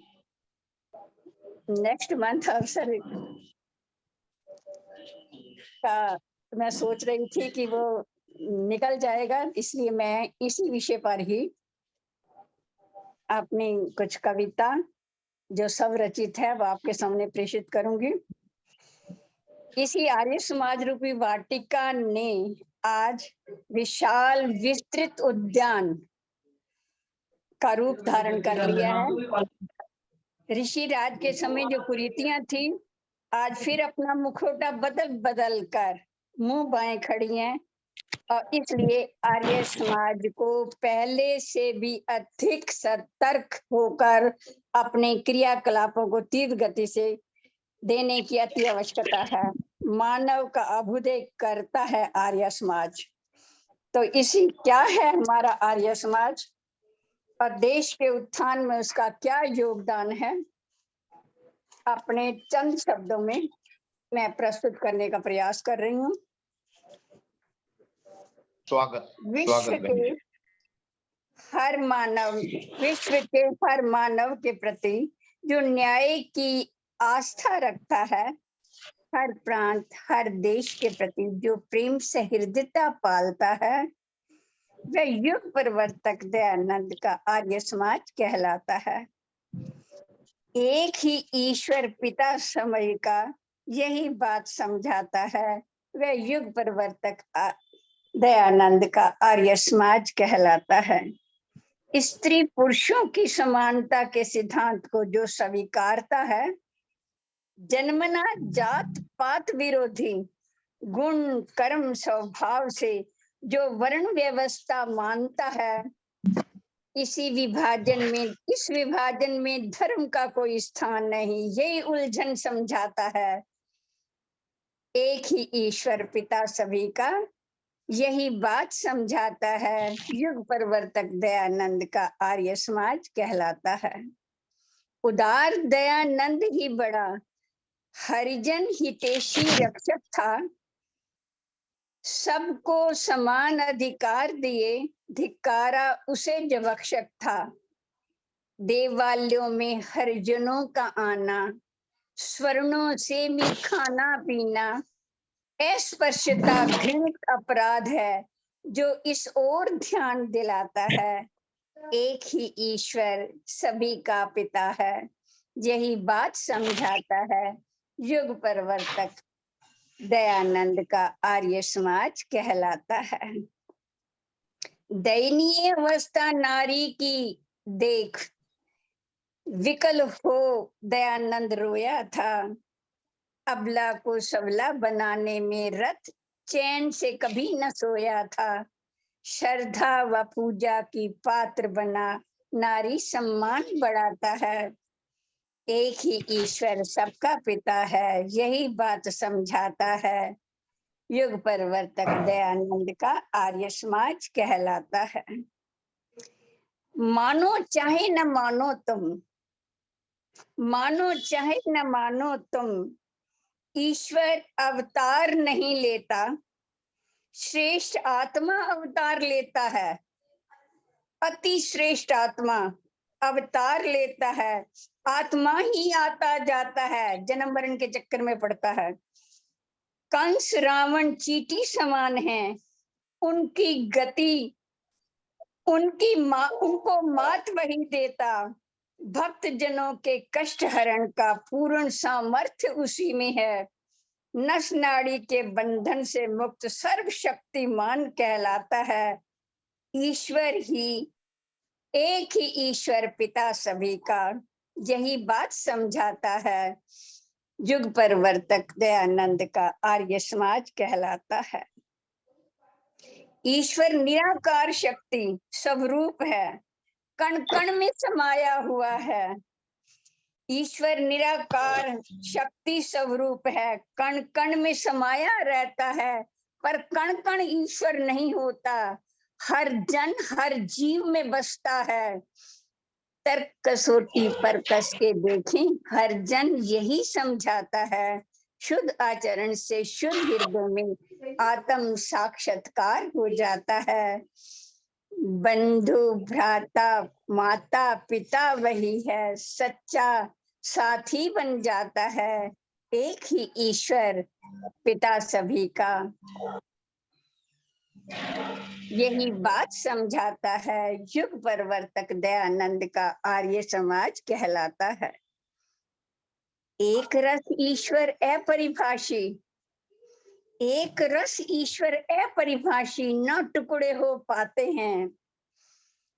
नेक्स्ट मंथ अवसर का मैं सोच रही थी कि वो निकल जाएगा, इसलिए मैं इसी विषय पर ही अपनी कुछ कविता जो सब रचित है वो आपके सामने प्रेषित करूंगी। इसी आर्य समाज रूपी वाटिका ने आज विशाल विस्तृत उद्यान का रूप धारण कर लिया है। ऋषि राज के समय जो कुरीतियां थी आज फिर अपना मुखौटा बदल बदल कर मुंह बाएं खड़ी हैं और इसलिए आर्य समाज को पहले से भी अधिक सतर्क होकर अपने क्रियाकलापों को तीव्र गति से देने की अति आवश्यकता है। मानव का अभ्युदय करता है आर्य समाज। तो इसी क्या है हमारा आर्य समाज और देश के उत्थान में उसका क्या योगदान है, अपने चंद शब्दों में मैं प्रस्तुत करने का प्रयास कर रही हूँ। विश्व के हर मानव के प्रति जो न्याय की आस्था रखता है, हर प्रांत हर देश के प्रति जो प्रेम सहृदयता पालता है, वह युग परिवर्तक दयानंद का आर्य समाज कहलाता है। एक ही ईश्वर पिता समय का यही बात समझाता है, वह युग परिवर्तक दयानंद का आर्य समाज कहलाता है। स्त्री पुरुषों की समानता के सिद्धांत को जो स्वीकारता है, जन्मना जात पात विरोधी गुण कर्म स्वभाव से जो वर्ण व्यवस्था मानता है, इस विभाजन में धर्म का कोई स्थान नहीं, यही उलझन समझाता है। एक ही ईश्वर पिता सभी का यही बात समझाता है, युग परिवर्तक दयानंद का आर्य समाज कहलाता है। उदार दयानंद ही बड़ा हरिजन हितैषी रक्षक था, सबको समान अधिकार दिए धिक्कारा उसे जवक्षक था। देवालयों में हरिजनों का आना, स्वर्णों से भी खाना पीना अस्पृश्यता घृणित अपराध है, जो इस ओर ध्यान दिलाता है। एक ही ईश्वर सभी का पिता है, यही बात समझाता है, युग परिवर्तक दयानंद का आर्य समाज कहलाता है। दयनीय अवस्था नारी की देख विकल हो दयानंद रोया था, अबला को सबला बनाने में रत चैन से कभी न सोया था। श्रद्धा व पूजा की पात्र बना नारी सम्मान बढ़ाता है। एक ही ईश्वर सबका पिता है, यही बात समझाता है, युग परिवर्तक दयानंद का आर्य समाज कहलाता है। मानो चाहे न मानो तुम, मानो चाहे न मानो तुम, ईश्वर अवतार नहीं लेता, श्रेष्ठ आत्मा अवतार लेता है। अति श्रेष्ठ आत्मा अवतार लेता है, आत्मा ही आता जाता है, जन्म मरण के चक्कर में पड़ता है। कंस रावण चींटी समान है, उनकी गति उनको मात वही देता। भक्त जनों के कष्ट हरण का पूर्ण सामर्थ्य उसी में है। नस नाड़ी के बंधन से मुक्त सर्वशक्तिमान कहलाता है। ईश्वर ही एक ही ईश्वर पिता सभी का, यही बात समझाता है, युग परिवर्तक दयानंद का आर्य समाज कहलाता है। ईश्वर निराकार शक्ति स्वरूप है, कण कण में समाया हुआ है। ईश्वर निराकार शक्ति स्वरूप है, कण कण में समाया रहता है, पर कण कण ईश्वर नहीं होता, हर जन हर जीव में बसता है। तर्क कसौटी पर कस के देखें, हर जन यही समझाता है, शुद्ध आचरण से शुद्ध हृदय में आत्म साक्षात्कार हो जाता है। बंधु भ्राता माता पिता वही है, सच्चा साथी बन जाता है। एक ही ईश्वर पिता सभी का, यही बात समझाता है, युग परिवर्तक दयानंद का आर्य समाज कहलाता है। एक रस ईश्वर अपरिभाषी, एक रस ईश्वर अपरिभाषी न टुकड़े हो पाते हैं।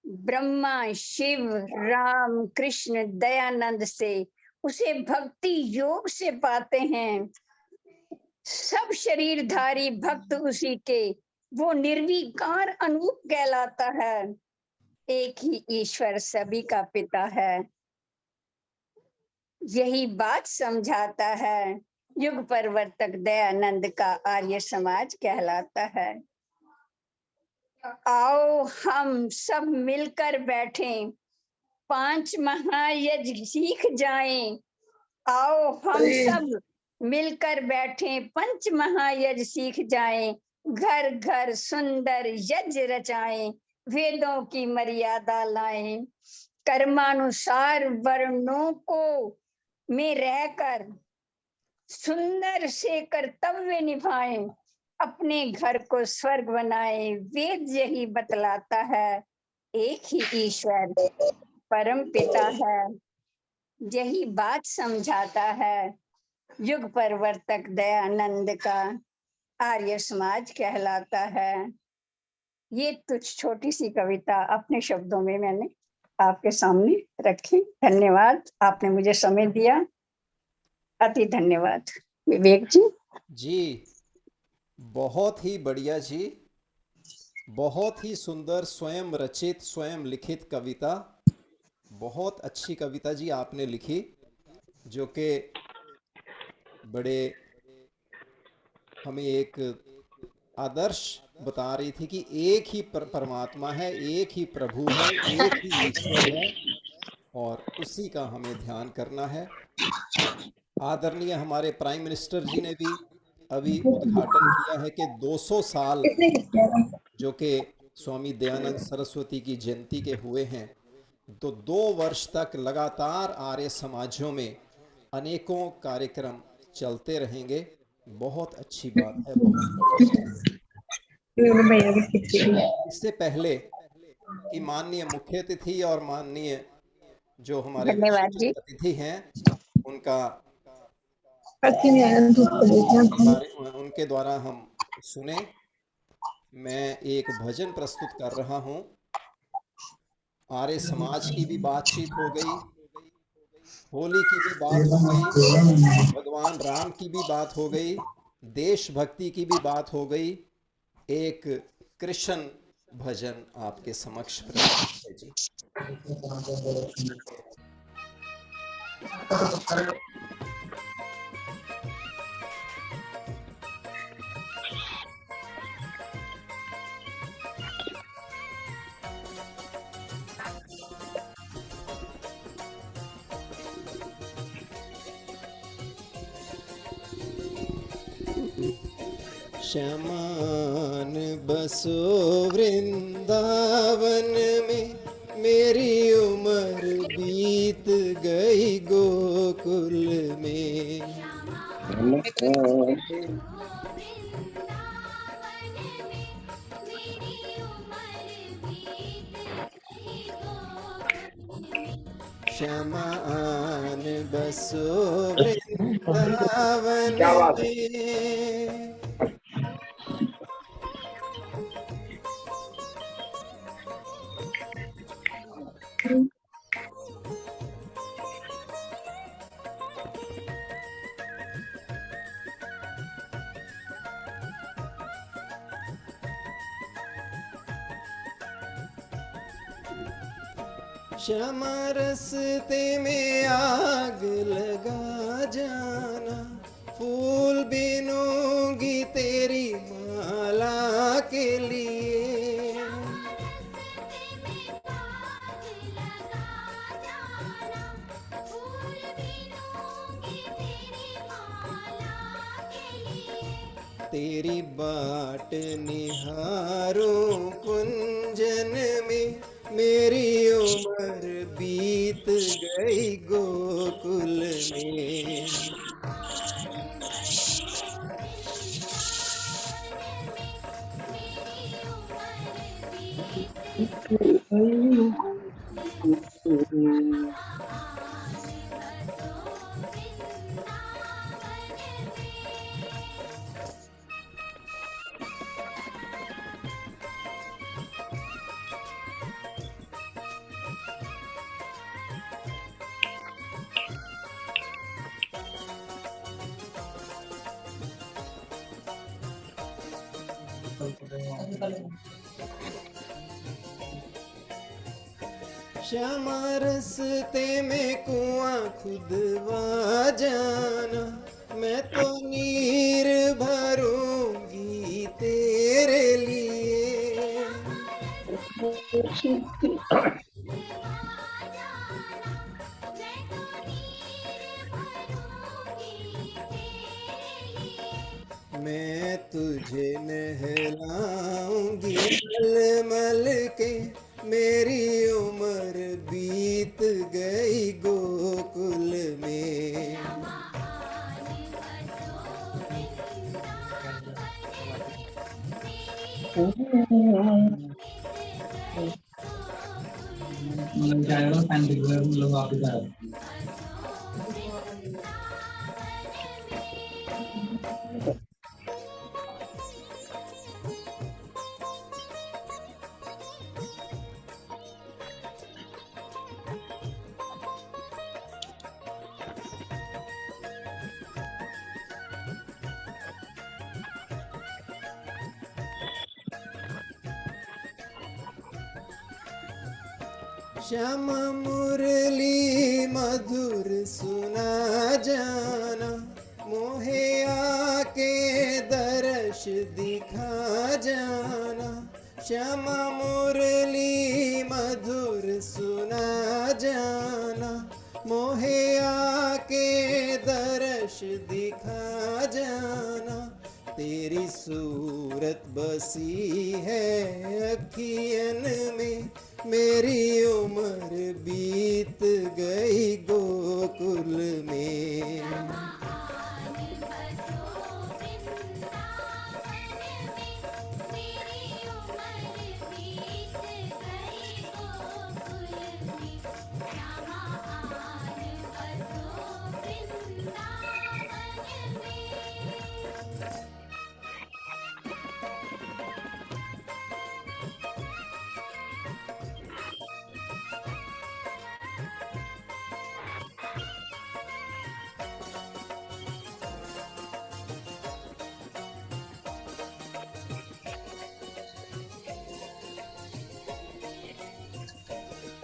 ब्रह्मा शिव राम कृष्ण दयानंद से उसे भक्ति योग से पाते हैं। सब शरीरधारी भक्त उसी के, वो निर्विकार अनूप कहलाता है। एक ही ईश्वर सभी का पिता है, यही बात समझाता है, युग परिवर्तक दयानंद का आर्य समाज कहलाता है। आओ हम सब मिलकर बैठें, 5 महायज्ञ सीख जाएं। आओ हम सब मिलकर बैठें, 5 महायज्ञ सीख जाएं। घर घर सुंदर यज्ञ रचाएं, वेदों की मर्यादा लाएं। कर्मानुसार वर्णों को में रहकर सुंदर से कर्तव्य निभाएं। अपने घर को स्वर्ग बनाएं। वेद यही बतलाता है, एक ही ईश्वर परम पिता है, यही बात समझाता है। युग परिवर्तक दयानंद का आर्य समाज कहलाता है। ये कुछ छोटी सी कविता अपने शब्दों में मैंने आपके सामने रखी। धन्यवाद, आपने मुझे समय दिया, अति धन्यवाद। विवेक जी। जी, बहुत ही बढ़िया जी, बहुत ही सुंदर, स्वयं रचित, स्वयं लिखित कविता। बहुत अच्छी कविता जी आपने लिखी, जो कि बड़े हमें एक आदर्श बता रही थी कि एक ही परमात्मा है, एक ही प्रभु है, एक ही ईश्वर है और उसी का हमें ध्यान करना है। आदरणीय हमारे प्राइम मिनिस्टर जी ने भी अभी उद्घाटन किया है कि 200 साल जो कि स्वामी दयानंद सरस्वती की जयंती के हुए हैं, तो 2 वर्ष तक लगातार आर्य समाजों में अनेकों कार्यक्रम चलते रहेंगे। बहुत अच्छी बात है, बहुत बढ़िया बात है। इससे पहले कि माननीय मुख्य अतिथि और माननीय जो हमारे धन्यवाद जी। विशिष्ट अतिथि हैं उनका उनके द्वारा हम सुने, मैं एक भजन प्रस्तुत कर रहा हूं। आर्य समाज की भी बातचीत हो गई, होली की भी बात हो गई, भगवान राम की भी बात हो गई, देशभक्ति की भी बात हो गई। एक कृष्ण भजन आपके समक्ष प्रस्तुत है जी। श्यामान बसो वृंदावन में, मेरी उम्र बीत गई गोकुल में। श्यामान बसो वृंदावन में। श्यामा रस्ते में आग लगा जाना, फूल बीनूंगी तेरी माला के लिए। तेरी बाट निहारूं कुंजन में, मेरी उम्र बीत गई गोकुल में। श्यामा रस्ते में कुआं खुदवा जाना, मैं तो नीर भरूंगी तेरे लिए। मैं तुझे नहलाऊंगी मलमल के, मेरी उम्र बीत गई गोकुल में। श्यामा मुरली मधुर सुना जाना, मोहे आके दर्श दिखा जाना। श्यामा मुरली मधुर सुना जाना, मोहे आके दर्श दिखा जाना। तेरी सूरत बसी है अखियन में, मेरी उम्र बीत गई गोकुल में।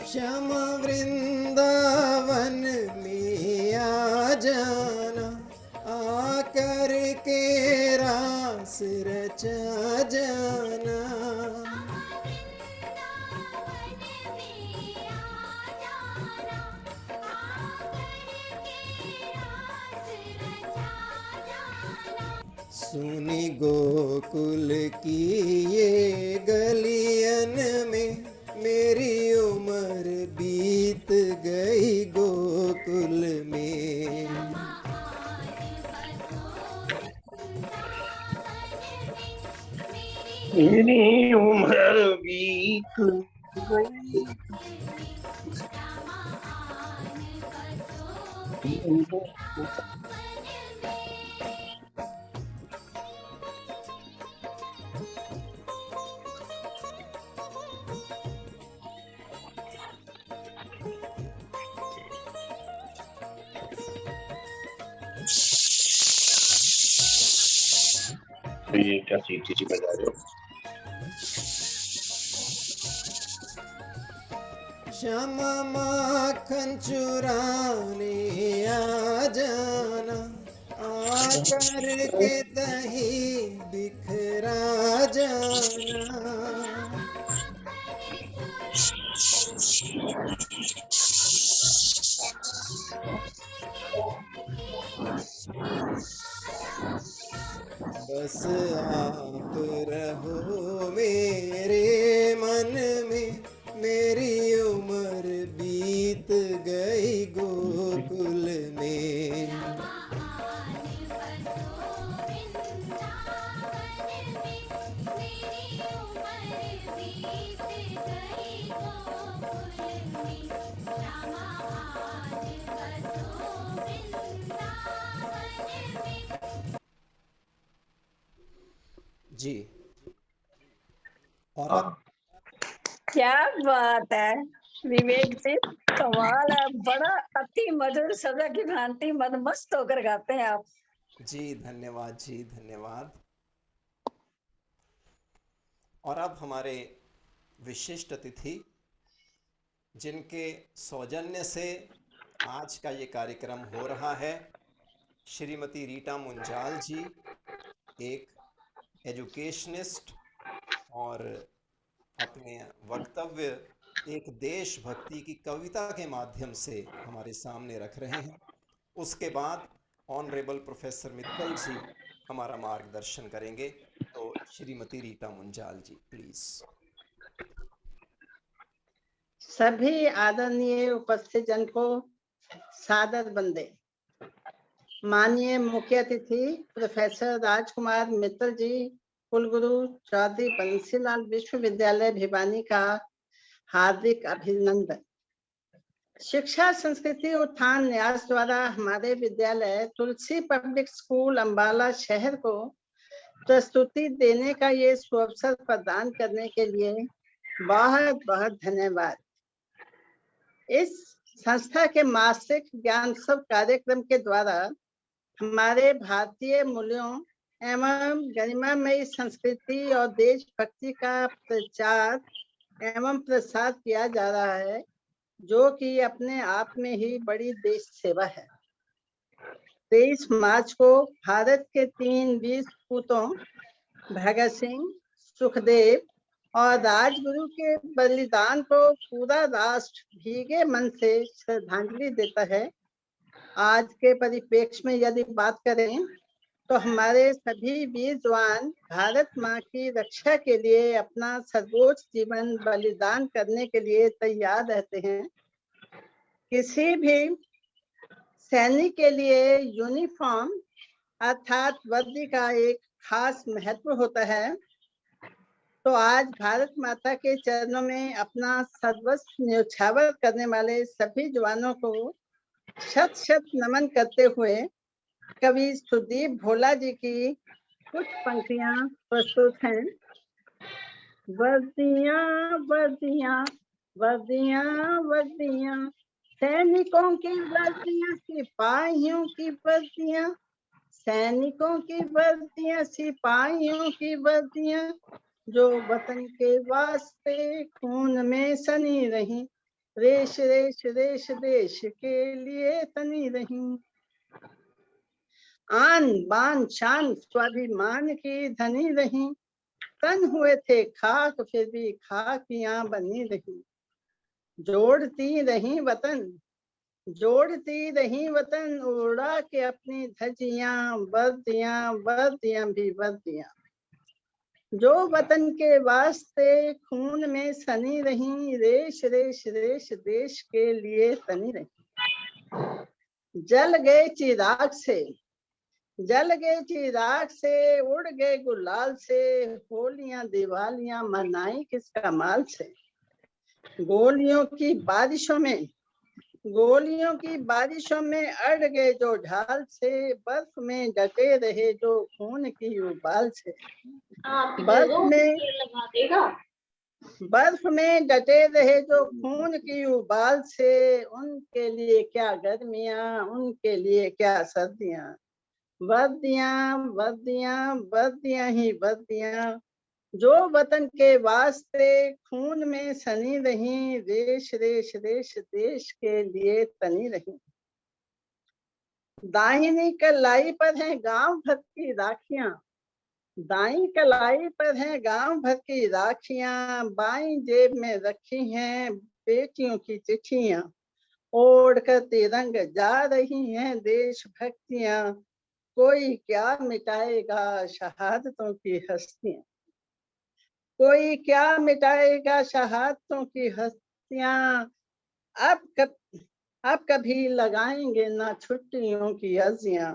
श्यामा वृंदावन में आ जाना, आकर के रास रचा जाना। सुनी गोकुल की ये गलियन में, मेरी उम्र बीत गई गोकुल में। मेरी उम्र बीत गई। ये क्या सीटी बजा रहे हो? श्यामा माखन चुराने आ जाना, आकर के दही बिखरा जाना। बस आप रहो मेरे मन में, मेरी उम्र बीत गई गोकुल में। जी, और आप क्या बात है विवेक जी, कमाल है। बड़ा अति मधुर सदा की भांति मदमस्त होकर गाते हैं आप। जी धन्यवाद जी, धन्यवाद। और अब हमारे विशिष्ट अतिथि, जिनके सौजन्य से आज का ये कार्यक्रम हो रहा है, श्रीमती रीटा मुंजाल जी एक एजुकेशनिस्ट और अपने वक्तव्य एक देशभक्ति की कविता के माध्यम से हमारे सामने रख रहे हैं। उसके बाद ऑनरेबल प्रोफेसर मित्तल जी हमारा मार्गदर्शन करेंगे। तो श्रीमती रीटा मुंजाल जी प्लीज। सभी आदरणीय उपस्थित जन को सादर वंदे। माननीय मुख्य अतिथि प्रोफेसर राजकुमार मित्तल जी, कुलगुरु चौधरी बंसीलाल विश्वविद्यालय भिवानी का हार्दिक अभिनंदन। शिक्षा संस्कृति उत्थान न्यास द्वारा हमारे विद्यालय तुलसी पब्लिक स्कूल अंबाला शहर को प्रस्तुति देने का ये सुअवसर प्रदान करने के लिए बहुत बहुत धन्यवाद। इस संस्था के मासिक ज्ञानोत्सव कार्यक्रम के द्वारा हमारे भारतीय मूल्यों एवं गरिमामयी संस्कृति और देशभक्ति का प्रचार एवं प्रसार किया जा रहा है, जो कि अपने आप में ही बड़ी देश सेवा है। 23 मार्च को भारत के 3 वीर पूतों भगत सिंह, सुखदेव और राजगुरु के बलिदान को पूरा राष्ट्र भीगे मन से श्रद्धांजलि देता है। आज के परिप्रेक्ष्य में यदि बात करें तो हमारे सभी वीर जवान भारत माँ की रक्षा के लिए अपना सर्वोच्च जीवन बलिदान करने के लिए तैयार रहते हैं। किसी भी सैनिक के लिए यूनिफॉर्म अर्थात वर्दी का एक खास महत्व होता है। तो आज भारत माता के चरणों में अपना सर्वस्व न्यौछावर करने वाले सभी जवानों को शत शत नमन करते हुए कवि सुदीप भोला जी की कुछ पंक्तियां प्रस्तुत हैं। वर्दियां वर्दियां वर्दियां वर्दियां, सैनिकों की वर्दियां, सिपाहियों की वर्दियां, सैनिकों की वर्दियां, सिपाहियों की वर्दियां, जो वतन के वास्ते खून में सनी रही, रेश रेश रेश देश के लिए तनी रही। आन बान शान स्वाभिमान की धनी रही, तन हुए थे खाक फिर भी खाकियां बनी रही। जोड़ती रही वतन, जोड़ती रही वतन, उड़ा के अपनी धज्जियां, वर्दियां वर्दियां भी वर्दियां, जो वतन के वास्ते खून में सनी रही, रेश रेश रेश देश के लिए तनी रही। जल गए चिराग से, जल गए चिराग से, उड़ गए गुलाल से, होलियां दिवालियां मनाई किस कमाल से। गोलियों की बारिशों में, गोलियों की बारिशों में अड़ गए जो ढाल से, बर्फ में डटे रहे जो खून की उबाल से। बर्फ में डटे रहे जो खून की उबाल से, उनके लिए क्या गर्मियां, उनके लिए क्या सर्दियां। वर्दियां वर्दियां वर्दियां ही वर्दियां, जो वतन के वास्ते खून में सनी रही, रेश रेश रेश देश के लिए तनी रही। दाहिनी कलाई पर है गांव भर की राखियां, दाई कलाई पर है गांव भर की राखियां, बाईं जेब में रखी हैं बेटियों की चिट्ठियां, ओढ़ कर तिरंग जा रही हैं देशभक्तियां, कोई क्या मिटाएगा शहादतों की हस्तियां, कोई क्या मिटाएगा शहादतों की हस्तियां, अब कभी लगाएंगे ना छुट्टियों की अर्जियां।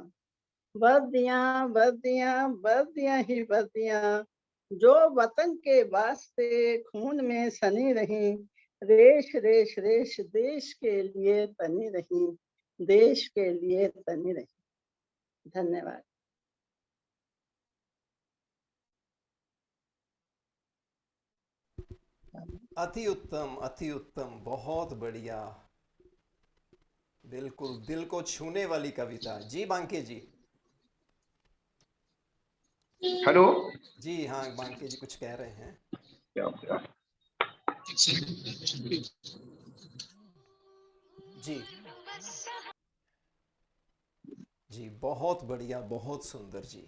वर्दियां वर्दियां वर्दियां ही वर्दियां, जो वतन के वास्ते खून में सनी रही, रेश रेश रेश देश के लिए तनी रही, देश के लिए तनी रही। धन्यवाद। अति उत्तम, बहुत बढ़िया, बिल्कुल दिल को छूने वाली कविता। जी बांके जी। हेलो जी हाँ, बांके जी कुछ कह रहे हैं। जी जी जी, बहुत बढ़िया, बहुत सुंदर जी।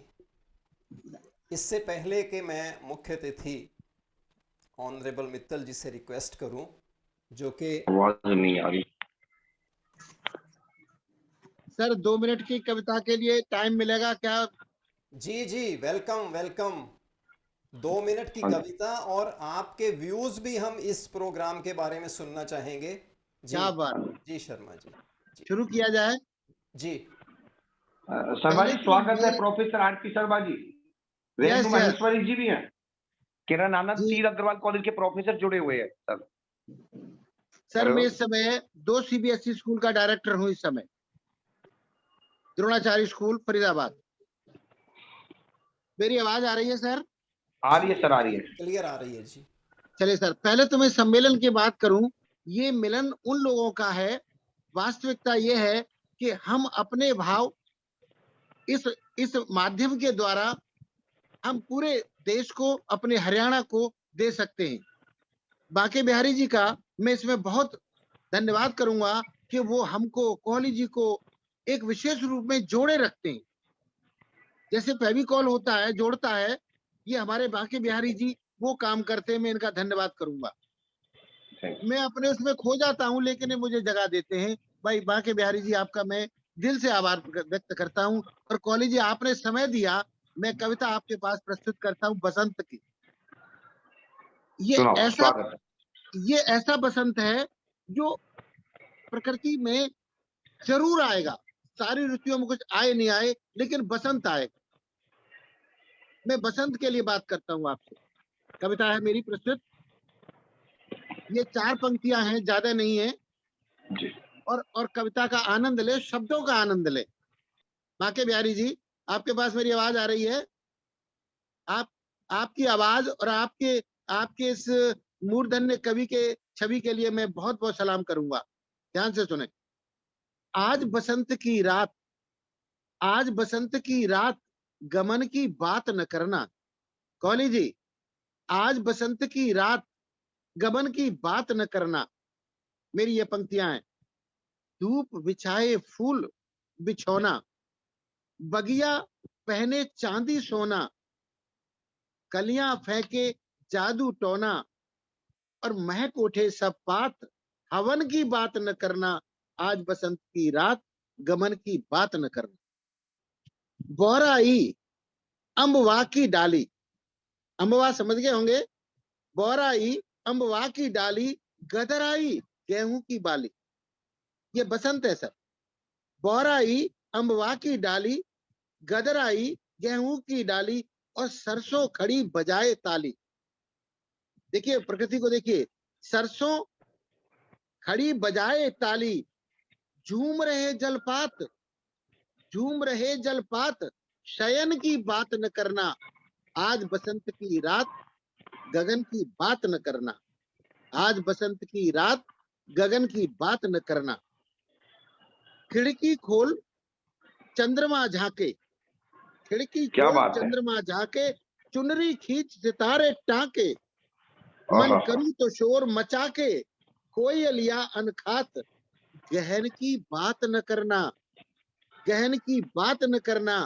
इससे पहले कि मैं मुख्य अतिथि ऑनरेबल मित्तल जी से रिक्वेस्ट करूं, जो कि आवाज नहीं आ रही सर 2 मिनट की कविता के लिए टाइम मिलेगा क्या? जी जी, वेलकम वेलकम। 2 मिनट की हाँ जी। कविता और आपके व्यूज भी हम इस प्रोग्राम के बारे में सुनना चाहेंगे जी। क्या बात, जी शर्मा जी। जी शुरू किया जाए। जी। शर्मा पहले जी तो स्वागत है। मैं प्रोफेसर आरती शर्मा जी, रेणु यस यस महेश्वरी जी भी हैं, किरण आनंद जी तीर अग्रवाल कॉलेज के प्रोफेसर जुड़े हुए हैं सर। सर, मैं हेलो। इस समय 2 सीबीएसई स्कूल का डायरेक्टर हूं इस समय, द्रोणाचार्य स्कूल फरीदाबाद। मेरी आवाज आ रही है सर? आ रही है सर, आ रही है। क्लियर आ रही है जी। चलिए सर, पहले तो मैं सम्मेलन की बात करूं। ये मिलन उन लोगों का है, वास्तविकता ये है कि हम अपने भाव इस माध्यम के द्वारा हम पूरे देश को, अपने हरियाणा को दे सकते हैं। बांके बिहारी जी का मैं इसमें बहुत धन्यवाद करूंगा कि वो हमको, कोहली जी को एक विशेष रूप में जोड़े रखते हैं। जैसे फेविकॉल होता है, जोड़ता है, ये हमारे बांके बिहारी जी वो काम करते हैं। मैं इनका धन्यवाद करूंगा। मैं अपने उसमें खो जाता हूं, लेकिन ये मुझे जगह देते हैं। भाई बांके बिहारी जी, आपका मैं दिल से आभार व्यक्त करता हूं। और कोहली जी, आपने समय दिया, मैं कविता आपके पास प्रस्तुत करता हूं बसंत की। ये सुनाओ, ऐसा स्वागत है। ये ऐसा बसंत है जो प्रकृति में जरूर आएगा। सारी ऋतुओं में कुछ आए नहीं आए, लेकिन बसंत आएगा। मैं बसंत के लिए बात करता हूं आपसे। कविता है मेरी प्रस्तुत। ये 4 पंक्तियां हैं, ज्यादा नहीं है। जी। और कविता का आनंद ले, शब्दों का आनंद ले। बांके बिहारी जी, आपके पास मेरी आवाज आ रही है? आप आपकी आवाज और आपके आपके इस मूर्धन्य कवि के छवि के लिए मैं बहुत बहुत सलाम करूंगा। ध्यान से सुने। आज बसंत की रात, आज बसंत की रात, गमन की बात न करना। कोहली जी, आज बसंत की रात, गमन की बात न करना। मेरी ये पंक्तियां हैं। धूप बिछाए फूल बिछौना, बगिया पहने चांदी सोना, कलियां फेंके जादू टोना, और महक उठे सब पात, हवन की बात न करना। आज बसंत की रात, गमन की बात न करना। बोराई अम्बवा की डाली, अम्बवा समझ गए होंगे। बोराई अम्बवा की डाली, गदराई गेहूं की बाली। ये बसंत है सर। बोराई अम्बवा की डाली, गदराई गेहूं की डाली, और सरसों खड़ी बजाए ताली। देखिए प्रकृति को, देखिए, सरसों खड़ी बजाए ताली, झूम रहे जलपात, झूम रहे जलपात, शयन की बात न करना। आज बसंत की रात, गगन की बात न करना। आज बसंत की रात, गगन की बात न करना। खिड़की खोल चंद्रमा झांके, खिड़की क्या खोल बात है। चंद्रमा झांके, चुनरी खींच सितारे टाके, मन आहा। करूं तो शोर मचा के, कोयलिया अनखात, गहन की बात न करना, गहन की बात न करना।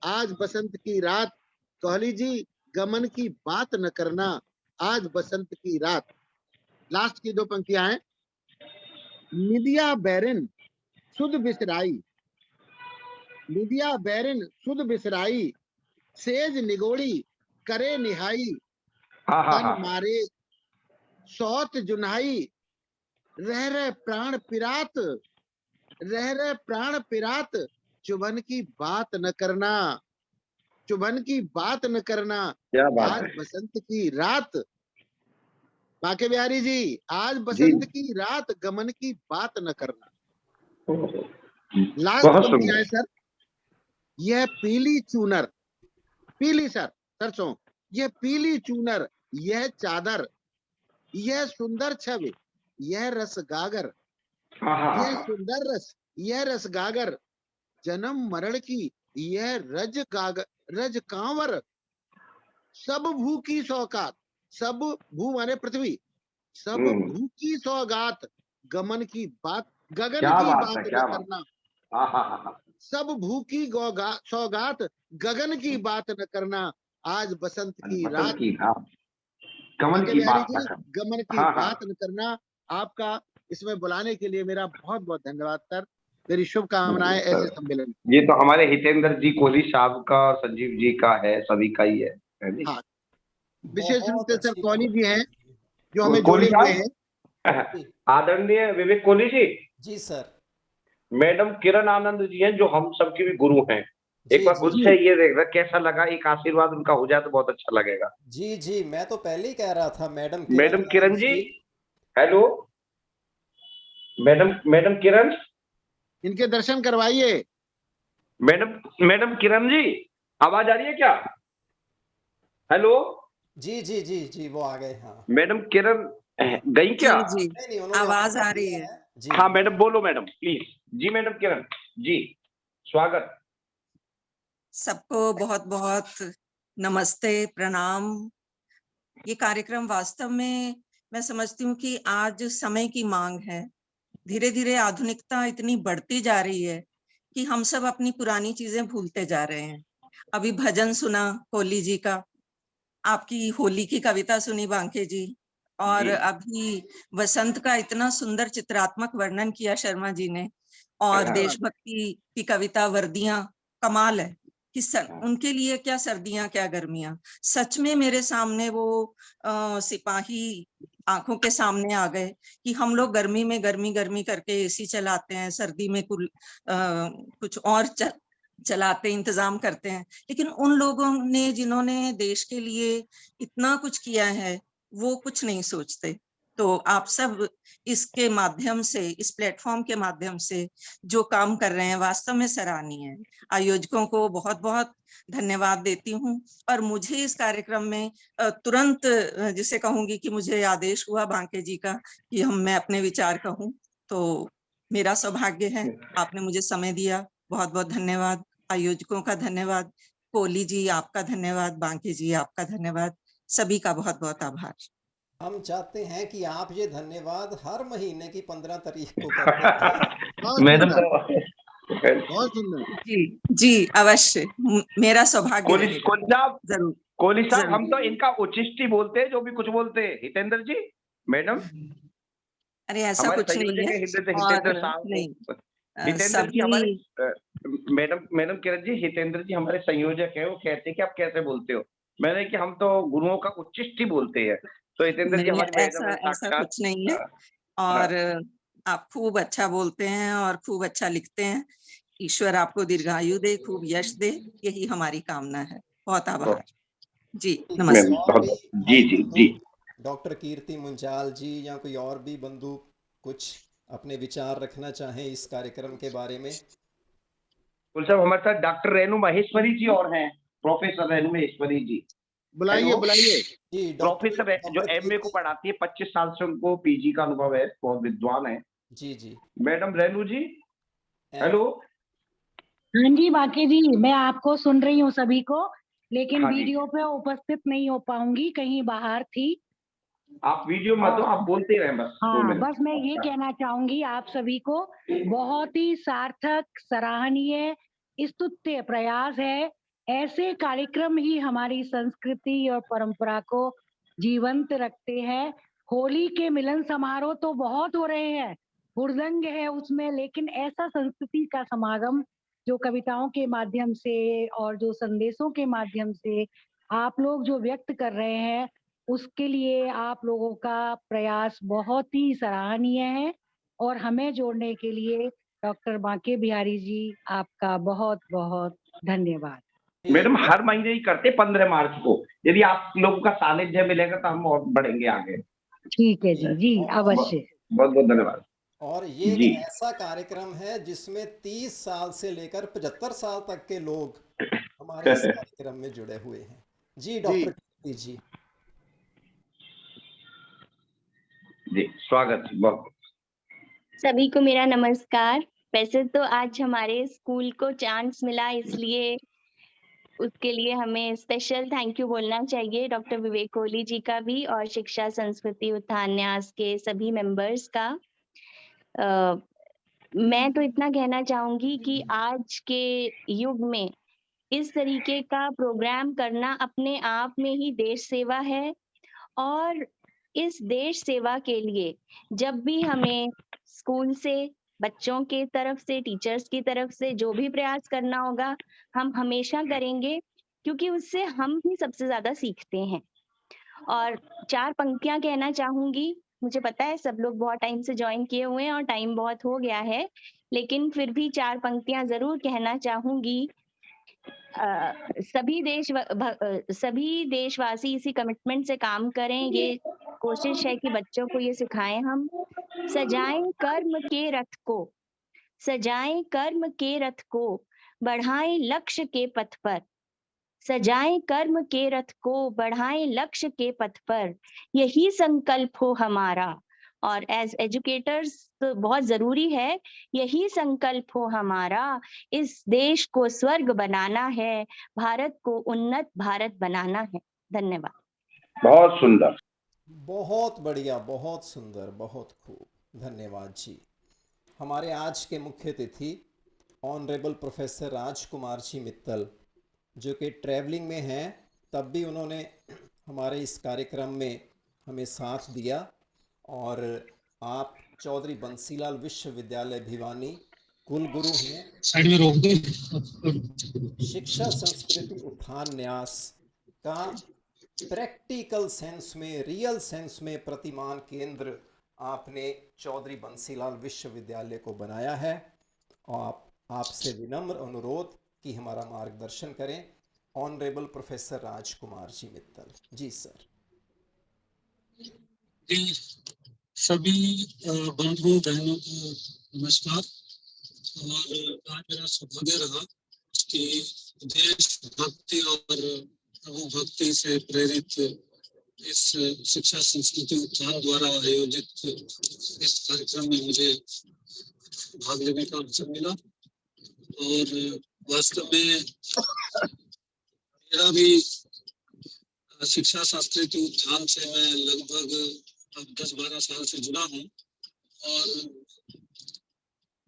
आज बसंत की रात, कोहली जी, गमन की बात न करना। आज बसंत की रात। लास्ट की 2 पंक्तियां हैं। निदिया बैरिन सुध बिसराई, निदिया बैरिन सुध बिसराई, सेज निगोड़ी करे निहाई, हाँ हाँ तन हाँ। मारे सौत जुनाई, रह रहे प्राण पिरात, रह रहे प्राण पिरात, चुभन की बात न करना, चुभन की बात न करना। क्या बात आज है बसंत की रात, बांके बिहारी जी, आज जी। बसंत की रात, गमन की बात न करना। लास्ट बहुत पंक्तियां है सुंदर। सर। यह पीली चूनर, पीली सर, सरसों, यह पीली चूनर, यह चादर, यह सुंदर छवि, यह रस गागर, हाँ हाँ यह हाँ। सुंदर रस, यह रस गागर, जन्म मरण की यह रज गागर, रज कांवर, सब भू की सौगात, सब भू माने पृथ्वी, सब भू की सौगात, गमन की बात, गगन क्या की बात है, बात न क्या बात। करना। हाँ हाँ हाँ। सब भूखी सौगात गगन की बात न करना, आज बसंत की रात गमन बांके की बिहारी बात जी, न करना। गमन की हाँ, हाँ। बात न करना। आपका इसमें बुलाने के लिए मेरा बहुत बहुत धन्यवाद सर। मेरी शुभकामनाएं ऐसे सम्मेलन। ये तो हमारे हितेंद्र जी कोहली साहब का, संजीव जी का है, सभी का ही है जी? हाँ, विशेष रूप बहुत से सर अच्छी कोहली बात जी है। हैं जो हमें कोहली जोड़े हुए साहब, हैं। आदरणीय विवेक कोहली जी, जी सर। मैडम किरण आनंद जी हैं जो हम सबके भी गुरु हैं। एक जी बार जी मुझसे ये देखना कैसा लगा, एक आशीर्वाद उनका हो जाए तो बहुत अच्छा लगेगा। जी जी, मैं तो पहले ही कह रहा था madam madam Kiran Kiran ji, hello madam किरण, इनके दर्शन करवाइए। मैडम किरण जी, आवाज आ रही है क्या? हेलो जी जी जी जी, वो आ गए। हाँ मैडम किरण गई क्या? जी नहीं नहीं, उन्होंने आवाज आ आवाज रही दिया है। है जी। हाँ मैडम बोलो madam please. Ji madam Kiran ji, स्वागत। सबको बहुत बहुत नमस्ते, प्रणाम। ये कार्यक्रम वास्तव में मैं समझती हूँ कि आज समय की मांग है। धीरे धीरे आधुनिकता इतनी बढ़ती जा रही है कि हम सब अपनी पुरानी चीजें भूलते जा रहे हैं। अभी भजन सुना कोहली जी का, आपकी होली की कविता सुनी बांके जी, और जी। अभी वसंत का इतना सुंदर चित्रात्मक वर्णन किया शर्मा जी ने, और देशभक्ति की कविता वर्दियां, कमाल है कि उनके लिए क्या सर्दियां क्या गर्मियां। सच में मेरे सामने वो सिपाही आंखों के सामने आ गए कि हम लोग गर्मी में गर्मी गर्मी करके एसी चलाते हैं, सर्दी में कुछ और चलाते इंतजाम करते हैं, लेकिन उन लोगों ने जिन्होंने देश के लिए इतना कुछ किया है वो कुछ नहीं सोचते। तो आप सब इसके माध्यम से, इस प्लेटफॉर्म के माध्यम से जो काम कर रहे हैं वास्तव में सराहनीय है। आयोजकों को बहुत बहुत धन्यवाद देती हूँ। और मुझे इस कार्यक्रम में तुरंत जिसे कहूंगी कि मुझे आदेश हुआ बांके जी का कि मैं अपने विचार कहूँ, तो मेरा सौभाग्य है, आपने मुझे समय दिया, बहुत बहुत धन्यवाद। आयोजकों का धन्यवाद, कोहली जी आपका धन्यवाद, बांके जी आपका धन्यवाद, सभी का बहुत बहुत आभार। हम चाहते हैं कि आप ये धन्यवाद हर महीने की 15 तारीख को करते रहें। मैडम बहुत सुंदर। जी जी अवश्य, मेरा सौभाग्य कोहली रहेगा। साहब, जरूर कोहली साहब, जरूर। हम तो इनका उचिष्टि बोलते हैं जो भी कुछ बोलते हैं। हितेंद्र जी, मैडम अरे ऐसा हमारे कुछ नहीं संयोजक है। है हितेंद्र और साहब। नहीं, हितेंद्र जी हमारे सभी मैडम किरण जी, हितेंद्र जी हमारे संयोजक है, वो कहते हैं कि आप कैसे बोलते हो। मैंने कि हम तो गुरुओं का उच्चिष्ट ही बोलते हैं। तो हितेंद्र जी नहीं, हमारी मैडम ऐसा है ऐसा साक्षात। कुछ नहीं है। और आप खूब अच्छा बोलते हैं और खूब अच्छा लिखते हैं। ईश्वर आपको दीर्घायु दे, खूब यश दे, यही हमारी कामना है। बहुत आभार जी, नमस्ते। और भी जी भाई जी बंधु, जी। डॉक्टर कीर्ति मुंजाल जी या कोई और भी बंधु कुछ अपने विचार रखना चाहें इस कार्यक्रम के बारे में? कुल साहब हमारे साथ डॉक्टर रेणु महेश्वरी जी और हैं, प्रोफेसर रेणु महेश्वरी जी। बुलाइए बुलाइए। जी प्रोफेसर है जो एमए को पढ़ाती है, 25 साल से उनको पीजी का अनुभव है, बहुत विद्वान है। जी जी मैडम रेणु जी, हेलो। हाँ जी बाकी जी, मैं आपको सुन रही हूँ सभी को, लेकिन हाँ जी। वीडियो पे उपस्थित नहीं हो पाऊंगी, कहीं बाहर थी। आप वीडियो मत दो, आप बोलते रहे बस 2 हाँ, मिनट। बस मैं ये कहना चाहूंगी आप सभी को, बहुत ही सार्थक, सराहनीय, स्तुत्य प्रयास है। ऐसे कार्यक्रम ही हमारी संस्कृति और परंपरा को जीवंत रखते हैं। होली के मिलन समारोह तो बहुत हो रहे हैं, हुड़दंग है उसमें, लेकिन ऐसा संस्कृति का समागम जो कविताओं के माध्यम से और जो संदेशों के माध्यम से आप लोग जो व्यक्त कर रहे हैं, उसके लिए आप लोगों का प्रयास बहुत ही सराहनीय है। और हमें जोड़ने के लिए डॉक्टर बांके बिहारी जी, आपका बहुत बहुत धन्यवाद। मैडम हर महीने ही करते 15 मार्च को, यदि आप लोगों का सानिध्य मिलेगा तो हम और बढ़ेंगे आगे। ठीक है जी, जी अवश्य। बहुत बहुत धन्यवाद। और ये एक जी। ऐसा कार्यक्रम है जिसमें 30 साल से लेकर 75 साल तक के लोग हमारे इस कार्यक्रम में जुड़े हुए हैं। जी डॉक्टर कीर्ति जी। जी स्वागत बहुत। सभी को मेरा नमस्कार। वैसे तो आज हमारे स्कूल को चांस मिला, इसलिए उसके लिए हमें स्पेशल थैंक यू बोलना चाहिए डॉक्टर विवेक कोहली जी का भी, और शिक्षा संस्कृति उत्थान न्यास के सभी मेंबर्स का। मैं तो इतना कहना चाहूंगी कि आज के युग में इस तरीके का प्रोग्राम करना अपने आप में ही देश सेवा है। और इस देश सेवा के लिए जब भी हमें स्कूल से, बच्चों के तरफ से, टीचर्स की तरफ से जो भी प्रयास करना होगा, हम हमेशा करेंगे, क्योंकि उससे हम भी सबसे ज्यादा सीखते हैं। और 4 पंक्तियां कहना चाहूंगी। मुझे पता है सब लोग बहुत टाइम से ज्वाइन किए हुए हैं और टाइम बहुत हो गया है, लेकिन फिर भी 4 पंक्तियां जरूर कहना चाहूंगी। सभी देशवासी इसी कमिटमेंट से काम करें। ये कोशिश है कि बच्चों को ये सिखाएं हम। सजाएं कर्म के रथ को, सजाएं कर्म के रथ को, बढ़ाएं लक्ष्य के पथ पर। सजाएं कर्म के रथ को, बढ़ाएं लक्ष्य के पथ पर, यही संकल्प हो हमारा। और एज एजुकेटर्स तो बहुत जरूरी है, यही संकल्प हो हमारा। इस देश को स्वर्ग बनाना है, भारत को उन्नत भारत बनाना है। धन्यवाद। बहुत सुंदर। बहुत बढ़िया, बहुत सुंदर, बहुत खूब, धन्यवाद जी। हमारे आज के मुख्य अतिथि ऑनरेबल प्रोफेसर राजकुमार जी मित्तल, जो कि ट्रैवलिंग में हैं, तब भी उन्होंने हमारे इस कार्यक्रम में हमें साथ दिया। और आप चौधरी बंसीलाल विश्वविद्यालय भिवानी कुलगुरु हैं। साइड में रोक दो। शिक्षा संस्कृति उत्थान न्यास का प्रैक्टिकल सेंस में, रियल सेंस में प्रतिमान केंद्र आपने चौधरी बंसीलाल विश्वविद्यालय को बनाया है। और आपसे विनम्र अनुरोध कि हमारा मार्गदर्शन करें ऑनरेबल प्रोफेसर राजकुमार जी मित्तल जी। सर सभी बंधुओं बहनों को नमस्कार। और आज मेरा सौभाग्य रहा कि देशभक्ति और प्रभु भक्ति से प्रेरित इस शिक्षा संस्कृति उत्थान द्वारा आयोजित इस कार्यक्रम में मुझे भाग लेने का अवसर मिला। और वास्तव में मेरा भी शिक्षा संस्कृति उत्थान से मैं लगभग अब 10-12 साल से जुड़ा हूँ। और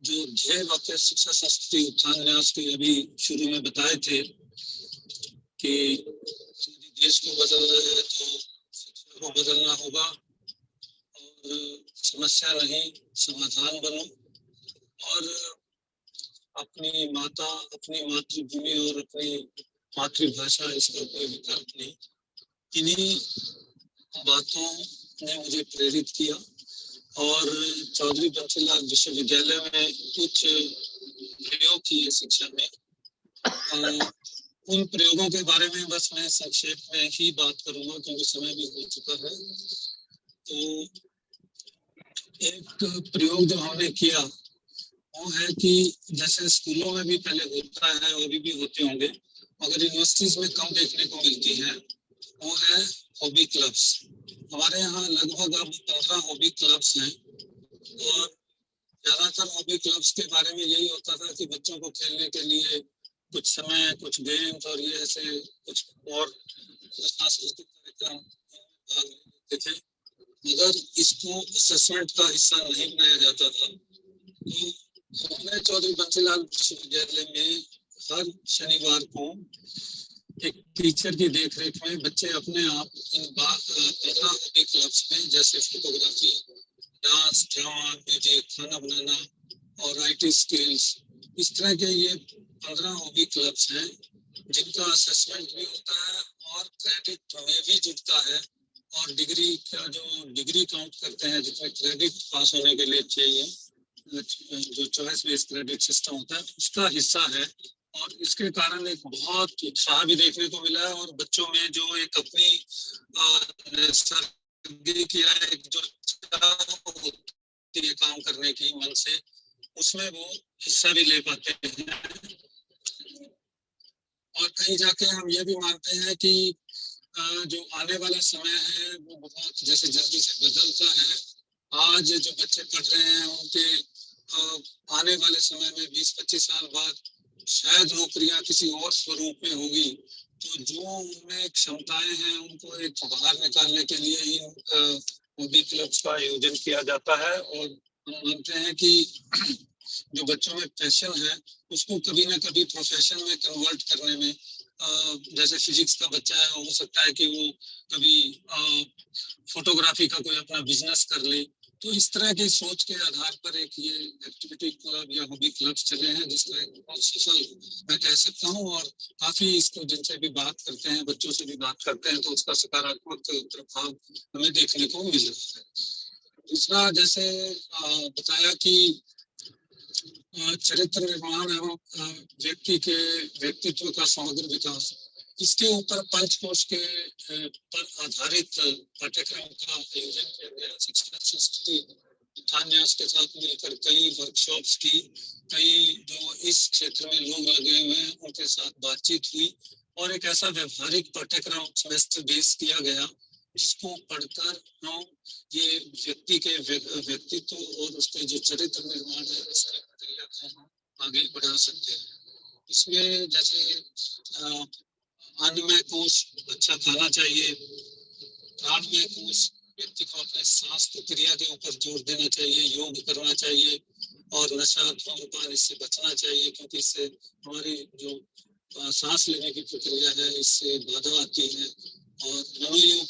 जो ध्येय वाक्य शिक्षा संस्कृति उत्थान न्यास के अभी शुरू में बताए थे कि देश को बदलना है तो शिक्षा को बदलना होगा, और समस्या नहीं समाधान बनो, और अपनी माता, अपनी मातृभूमि और अपनी मातृभाषा, इसका कोई विकल्प नहीं। इन्हीं बातों ने मुझे प्रेरित किया और चौधरी बंसीलाल विश्वविद्यालय में कुछ प्रयोग किए शिक्षा में। उन प्रयोगों के बारे में बस मैं संक्षेप में ही बात करूंगा क्योंकि समय भी हो चुका है। तो एक प्रयोग जो हमने किया वो है कि जैसे स्कूलों में भी पहले होता है, अभी भी होते होंगे, मगर यूनिवर्सिटीज में कम देखने को मिलती है, वो है हॉबी क्लब्स। हमारे यहाँ लगभग अब 15 हॉबी क्लब्स हैं। और ज्यादातर हॉबी क्लब्स के बारे में यही होता था कि बच्चों को खेलने के लिए कुछ समय, कुछ गेम्स और ये ऐसे कुछ और सांस्कृतिक कार्यक्रम भाग लेते थे, मगर इसको असेसमेंट का हिस्सा नहीं बनाया जाता था। तो हमने चौधरी बंसीलाल विश्वविद्यालय में हर शनिवार को एक टीचर की देखरेख में बच्चे अपने आप इन 15 हॉबी क्लब्स में, जैसे फोटोग्राफी, डांस, ड्रामा, म्यूजिक, खाना बनाना और IT स्किल्स, इस तरह के ये 15 हॉबी क्लब्स हैं जिनका असेसमेंट भी होता है और क्रेडिट में भी जुड़ता है। और डिग्री का जो डिग्री काउंट करते हैं, जितने क्रेडिट पास होने के लिए चाहिए, जो चॉइस बेस्ड क्रेडिट सिस्टम होता है, उसका हिस्सा है। और इसके कारण एक बहुत उत्साह भी देखने को मिला है और बच्चों में जो एक अपनी एक जो होती है काम करने की मन से, उसमें वो हिस्सा भी ले पाते हैं। और कहीं जाके हम ये भी मानते हैं कि जो आने वाला समय है वो बहुत जैसे जल्दी से बदलता है। आज जो बच्चे पढ़ रहे हैं उनके आने वाले समय में 20-25 साल बाद शायद नौकरियां किसी और स्वरूप में होगी। तो जो उनमें क्षमताएं हैं उनको एक बाहर निकालने के लिए इन हॉबी क्लब्स का आयोजन किया जाता है। और हम मानते हैं कि जो बच्चों में पैशन है उसको कभी ना कभी प्रोफेशन में कन्वर्ट करने में, जैसे फिजिक्स का बच्चा है, हो सकता है कि वो कभी फोटोग्राफी का कोई अपना बिजनेस कर ले। तो इस तरह की सोच के आधार पर एक ये एक्टिविटी क्लब या हॉबी क्लब चले हैं, जिसका एक बहुत सफल मैं कह सकता हूँ। और काफी इसको जिनसे भी बात करते हैं, बच्चों से भी बात करते हैं, तो उसका सकारात्मक प्रभाव हमें देखने को मिल रहा है। दूसरा, जैसे बताया कि चरित्र निर्माण एवं व्यक्ति के व्यक्तित्व का समग्र विकास, इसके ऊपर पंचकोश के पर आधारित पाठ्यक्रम का आयोजन किया गया। शिक्षा संस्कृति उत्थान्यास के साथ मिलकर कई वर्कशॉप्स की, कई जो इस क्षेत्र में लोग लगे हुए हैं उनके साथ बातचीत हुई और एक ऐसा व्यवहारिक पाठ्यक्रम सेमेस्टर बेस किया गया जिसको पढ़कर हम ये व्यक्ति के व्यक्तित्व और उसके जो चरित्र निर्माण है इसकी प्रक्रिया को हम आगे बढ़ा सकते हैं। इसमें जैसे अन्नमय कोश अच्छा खाना चाहिए, प्राणमय कोश व्यक्ति को अपने सांस प्रक्रिया के ऊपर जोर देना चाहिए, योग करना चाहिए और नशा धूम्रपान इससे बचना चाहिए, क्योंकि इससे हमारी जो सांस लेने की प्रक्रिया है इससे बाधा आती है। और मनोयोग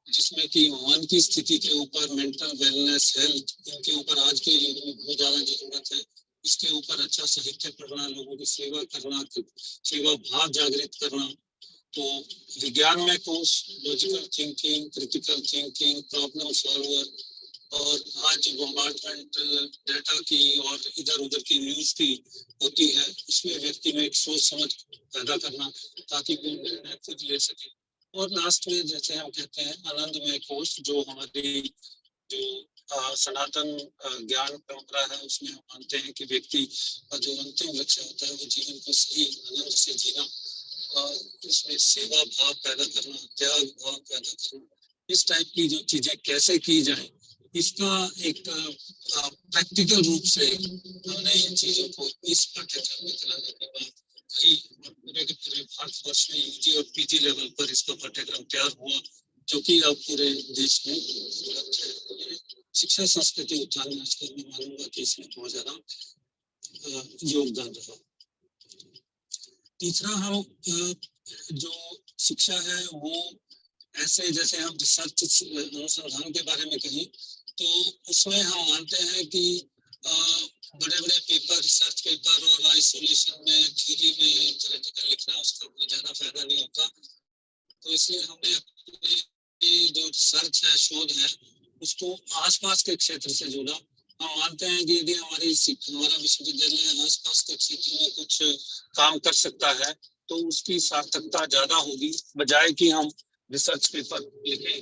जिसमें कि मन की स्थिति के ऊपर, मेंटल वेलनेस, हेल्थ, इनके ऊपर आज के युग में बहुत ज्यादा जरूरत है। इसके ऊपर अच्छा साहित्य पढ़ना, लोगों की सेवा करना, सेवा भाव जागृत करना। तो विज्ञान में course logical thinking, critical thinking, problem solver, और आज बॉम्बार्डमेंट डेटा की और इधर उधर की न्यूज की होती है, उसमें व्यक्ति में एक सोच समझ पैदा करना ताकि वो निर्णय खुद ले सके। और लास्ट में जैसे हम कहते हैं आनंदमय कोश, जो हमारी जो सनातन ज्ञान परंपरा है उसमें हम मानते हैं कि व्यक्ति का जो अंतिम लक्ष्य होता है वो जीवन को सही आनंद से जीना, इसमें सेवा भाव पैदा करना, त्याग भाव पैदा करना, इस टाइप की जो चीजें कैसे की जाए इसका एक प्रैक्टिकल रूप से हमने इन चीजों को इस पाठ्यक्रम में कराने के बाद कई पूरे के पूरे भारतवर्ष में यूजी और पीजी लेवल पर इसका पाठ्यक्रम तैयार हुआ, जो कि अब पूरे देश में उपलब्ध है। शिक्षा संस्कृति उत्थान आजकल मैं मानूंगा कि इसमें बहुत ज्यादा योगदान रहा। तीसरा, हम जो शिक्षा है वो ऐसे जैसे हम रिसर्च अनुसंधान के बारे में कहें तो उसमें हम मानते हैं कि बड़े बड़े पेपर, रिसर्च पेपर और आइसोलेशन में, थ्योरी में थ्योरेटिकल लिखना उसका कोई ज्यादा फायदा नहीं होता। तो इसलिए हमने अपनी जो रिसर्च है, शोध है, उसको आसपास के क्षेत्र से जोड़ा। हम मानते हैं कि यदि हमारा विश्वविद्यालय आसपास के क्षेत्र में कुछ काम कर सकता है तो उसकी सार्थकता ज्यादा होगी, बजाय कि हम रिसर्च पेपर लिखें,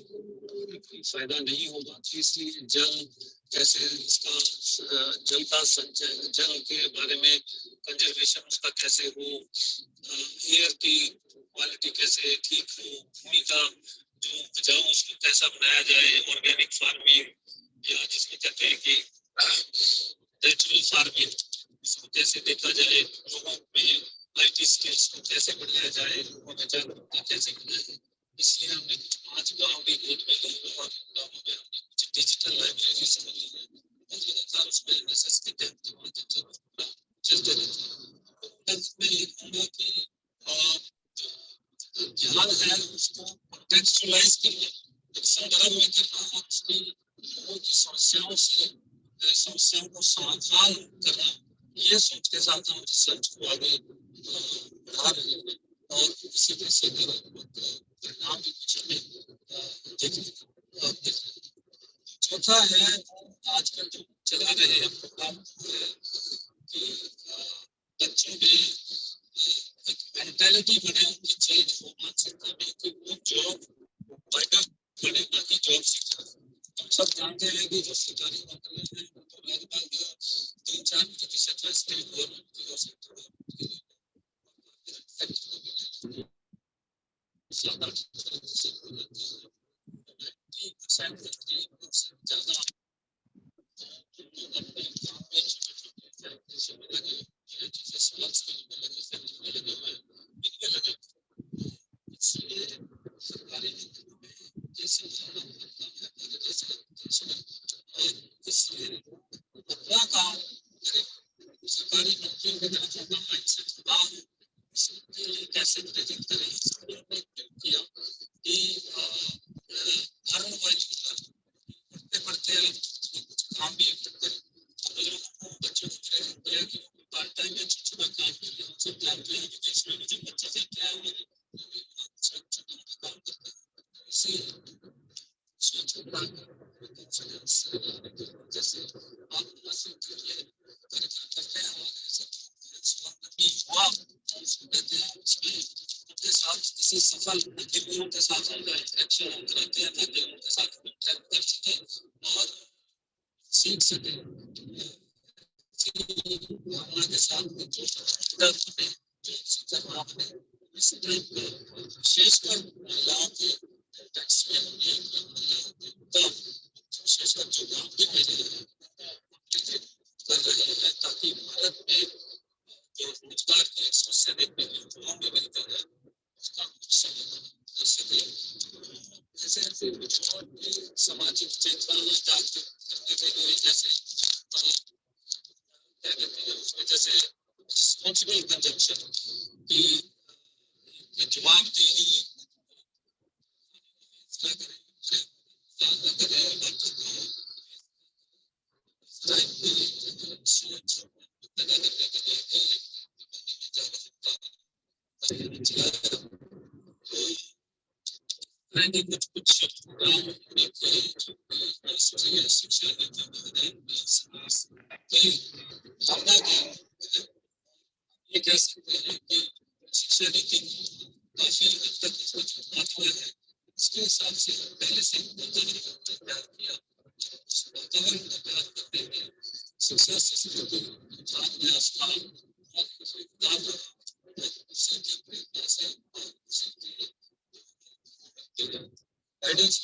फायदा नहीं होगा। इसलिए जल कैसे, इसका जल का संचय, जल के बारे में कंजर्वेशन उसका कैसे हो, एयर की क्वालिटी कैसे ठीक हो, भूमि का जो उपजाऊ उसको कैसा बनाया जाए, ऑर्गेनिक फार्मिंग या जिसमें कहते हैं कि नेचुरल फार्मिंग, इसको कैसे देखा जाए, लोगों में IT स्किल्स को कैसे बढ़ाया जाए, लोगों में जागरूकता कैसे बनाए। इसलिए हमने कुछ 5 गाँव भी गोद में लिए और गाँवों में हमने कुछ डिजिटल लाइब्रेरी खोली है और लगातार उसमें NSS के तहत चलते रहते हैं। मैं ये कहूँगा कि जो ज्ञान है उसको कॉन्टेक्चुअलाइज करना, एक संदर्भ में करना और उसमें लोगों की समस्याओं को समाधान करना, ये सोच के साथ हम रिसर्च को आगे बढ़ा रहे हैं और इसी तरह से परिणाम भी कुछ हमें देखने को। चौथा है आजकल जो चला रहे हैं प्रोग्राम कि बच्चों में एक मेंटालिटी बने, उनकी चेंज हो मानसिकता में कि वो जॉब बने बाकी जॉब सीखा। हम सब जानते हैं कि जो सरकारी नौकरियां हैं तो लगभग 3-4% है स्टेट गवर्नमेंट की और सेंट्रल गवर्नमेंट की। अपना काम सरकारी नौकरियों की तरफ उनका माइंडसेट हुआ हो, इसके लिए कैसे प्रेरित करें, इसके लिए हमने किया कि अर्न वाइज पढ़ते पढ़ते कुछ काम भी करें। हम लोगों को बच्चों को प्रेरित किया कि पार्ट टाइम या छोटा छोटा काम करें। हम सब जानते हैं विदेश में जो बच्चे जाते हैं वो भी छोटा मोटा काम करते हैं। इसी स्वच्छता जैसे आप कार्यक्रम करते हैं, हमारे स्वामी हुआ कहते हैं, उसमें उनके साथ किसी सफल उद्यमियों के साथ उनका इंटरेक्शन हम कराते हैं ताकि उनके साथ इंटरेक्ट कर सके और सीख सके, भावना के साथ डर बने, करना बने। इस टाइप का विशेषकर महिलाओं के टैक्स में विशेषकर जो गाँव की महिलाएं कर रहे हैं ताकि भारत में जो रोजगार की एक समस्या देखने को युवाओं में मिलता है उसका कुछ समाधान कर सके। ऐसे ऐसे विचार की सामाजिक चेतना जागृत करने के लिए जैसे क्या कहते हैं उसमें जैसे रिस्पॉन्सिबल कंजम्पशन की जवाबदेही क्या करें, कुछ शिक्षा ये कह सकते हैं कि शिक्षा नीति काफी हद तक महत्व है। इसके हिसाब से पहले से तैयार किया, वातावरण तैयार करते हुए शिक्षा संस्कृति गाइडेंस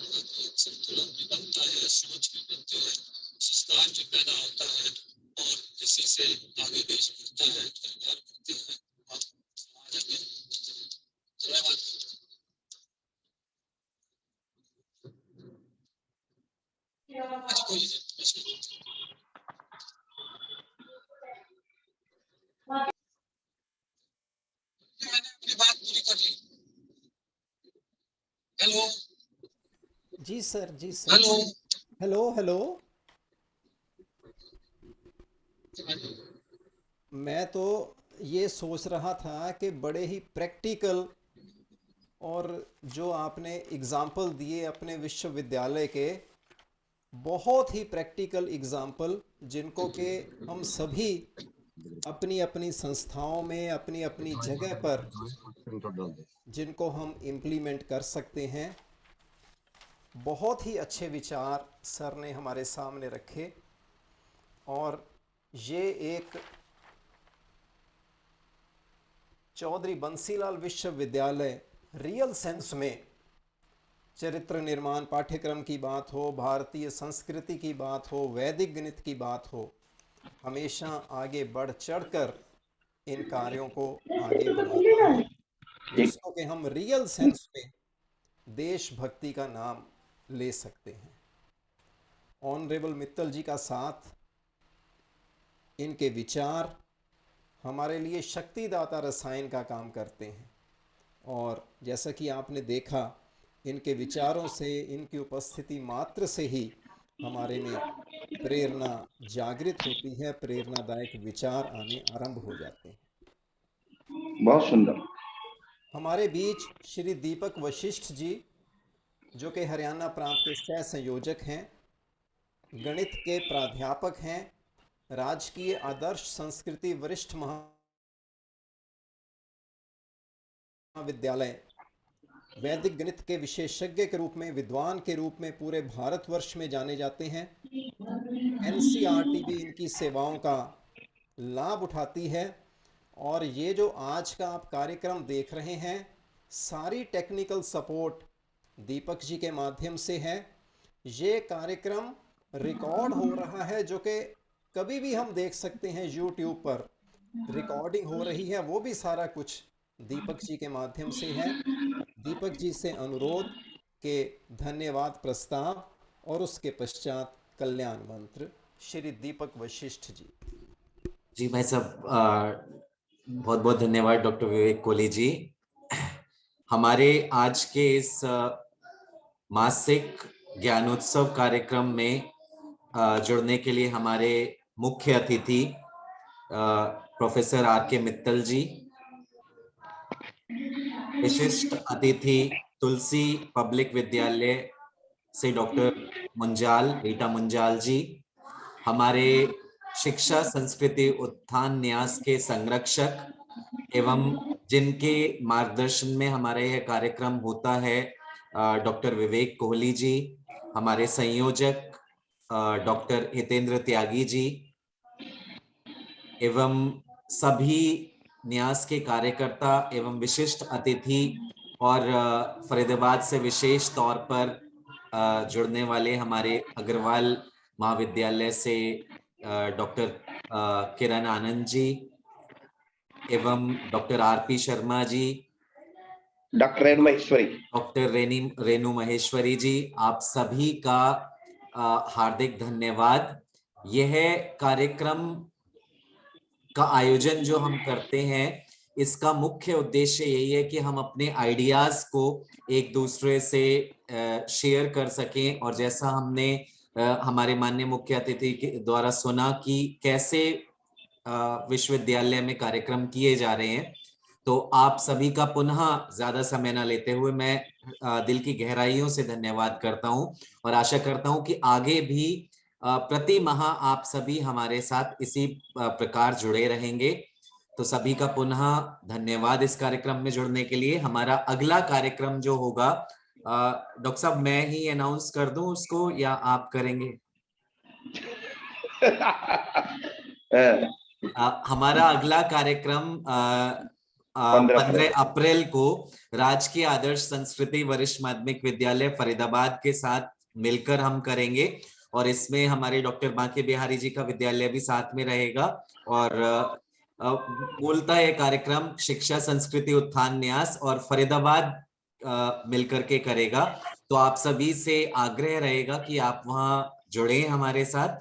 मिलती है संतुलन भी बनता है, सोच भी बनती है, संस्कार भी पैदा होता है और इसी से आगे देश बढ़ता है, परिवार बढ़ते हैं और समाज आगे। धन्यवाद। मैंने अपनी बात पूरी कर ली। हेलो जी सर, जी सर। Hello hello hello. मैं तो ये सोच रहा था कि बड़े ही प्रैक्टिकल और जो आपने एग्जाम्पल दिए अपने विश्वविद्यालय के, बहुत ही प्रैक्टिकल एग्जाम्पल जिनको कि हम सभी अपनी अपनी संस्थाओं में अपनी अपनी जगह पर जिनको हम इम्प्लीमेंट कर सकते हैं। बहुत ही अच्छे विचार सर ने हमारे सामने रखे और ये एक चौधरी बंसीलाल विश्वविद्यालय रियल सेंस में चरित्र निर्माण पाठ्यक्रम की बात हो, भारतीय संस्कृति की बात हो, वैदिक गणित की बात हो, हमेशा आगे बढ़ चढ़कर इन कार्यों को आगे बढ़ाता है, जिसको कि हम रियल सेंस में देशभक्ति का नाम ले सकते हैं। ऑनरेबल मित्तल जी का साथ, इनके विचार हमारे लिए शक्तिदाता रसायन का काम करते हैं और जैसा कि आपने देखा इनके विचारों से, इनकी उपस्थिति मात्र से ही हमारे में प्रेरणा जागृत होती है, प्रेरणादायक विचार आने आरंभ हो जाते हैं। बहुत सुंदर। हमारे बीच श्री दीपक वशिष्ठ जी जो कि हरियाणा प्रांत के सह संयोजक हैं, गणित के प्राध्यापक हैं, राजकीय आदर्श संस्कृति वरिष्ठ महाविद्यालय वैदिक गणित के विशेषज्ञ के रूप में, विद्वान के रूप में पूरे भारतवर्ष में जाने जाते हैं। एनसीईआरटी भी इनकी सेवाओं का लाभ उठाती है और ये जो आज का आप कार्यक्रम देख रहे हैं सारी टेक्निकल सपोर्ट दीपक जी के माध्यम से है। ये कार्यक्रम रिकॉर्ड हो रहा है, जो कि कभी भी हम देख सकते हैं यूट्यूब पर रिकॉर्डिंग हो रही है, वो भी सारा कुछ दीपक जी के माध्यम से है। दीपक जी से अनुरोध के धन्यवाद प्रस्ताव और उसके पश्चात कल्याण मंत्र श्री दीपक वशिष्ठ जी। जी भाई साहब, बहुत बहुत धन्यवाद डॉक्टर विवेक कोहली जी। हमारे आज के इस मासिक ज्ञानोत्सव कार्यक्रम में जुड़ने के लिए हमारे मुख्य अतिथि प्रोफेसर आर के मित्तल जी, विशिष्ट अतिथि तुलसी पब्लिक विद्यालय से डॉक्टर मुंजाल, रीटा मुंजाल जी, हमारे शिक्षा संस्कृति उत्थान न्यास के संरक्षक एवं जिनके मार्गदर्शन में हमारा यह कार्यक्रम होता है डॉक्टर विवेक कोहली जी, हमारे संयोजक डॉक्टर हितेंद्र त्यागी जी एवं सभी न्यास के कार्यकर्ता एवं विशिष्ट अतिथि और फरीदाबाद से विशेष तौर पर जुड़ने वाले हमारे अग्रवाल महाविद्यालय से डॉक्टर किरण आनंद जी एवं doctor RP Sharma ji, doctor Renu Maheshwari, doctor Renu Maheshwari जी, आप सभी का हार्दिक धन्यवाद। यह कार्यक्रम का आयोजन जो हम करते हैं, इसका मुख्य उद्देश्य यही है कि हम अपने आइडियाज को एक दूसरे से शेयर कर सकें। और जैसा हमने हमारे माननीय मुख्य अतिथि के द्वारा सुना कि कैसे विश्वविद्यालय में कार्यक्रम किए जा रहे हैं, तो आप सभी का पुनः ज्यादा समय न लेते हुए मैं दिल की गहराइयों से धन्यवाद करता हूं और आशा करता हूं कि आगे भी प्रति माह आप सभी हमारे साथ इसी प्रकार जुड़े रहेंगे। तो सभी का पुनः धन्यवाद इस कार्यक्रम में जुड़ने के लिए। हमारा अगला कार्यक्रम जो होगा, डॉक्टर साहब मैं ही अनाउंस कर दूं उसको या आप करेंगे? हमारा अगला कार्यक्रम 15 अप्रैल को राजकीय आदर्श संस्कृति वरिष्ठ माध्यमिक विद्यालय फरीदाबाद के साथ मिलकर हम करेंगे और इसमें हमारे डॉक्टर बांके बिहारी जी का विद्यालय भी साथ में रहेगा। और मूलतः यह कार्यक्रम शिक्षा संस्कृति उत्थान न्यास और फरीदाबाद मिलकर के करेगा। तो आप सभी से आग्रह रहेगा कि आप वहां जुड़े हमारे साथ।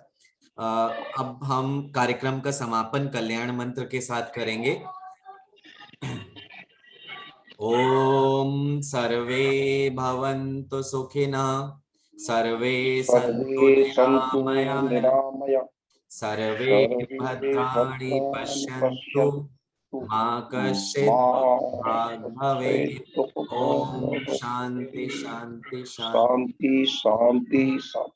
अब हम कार्यक्रम का समापन कल्याण मंत्र के साथ करेंगे। ओम सर्वे भवन्तु सुखिनः, सर्वे सन्तु निरामया, सर्वे भद्राणि पश्यन्तु मा कश्चित् दुःखभाग् भवेत्। ओम शांति शांति शांति शांति शांति शांति।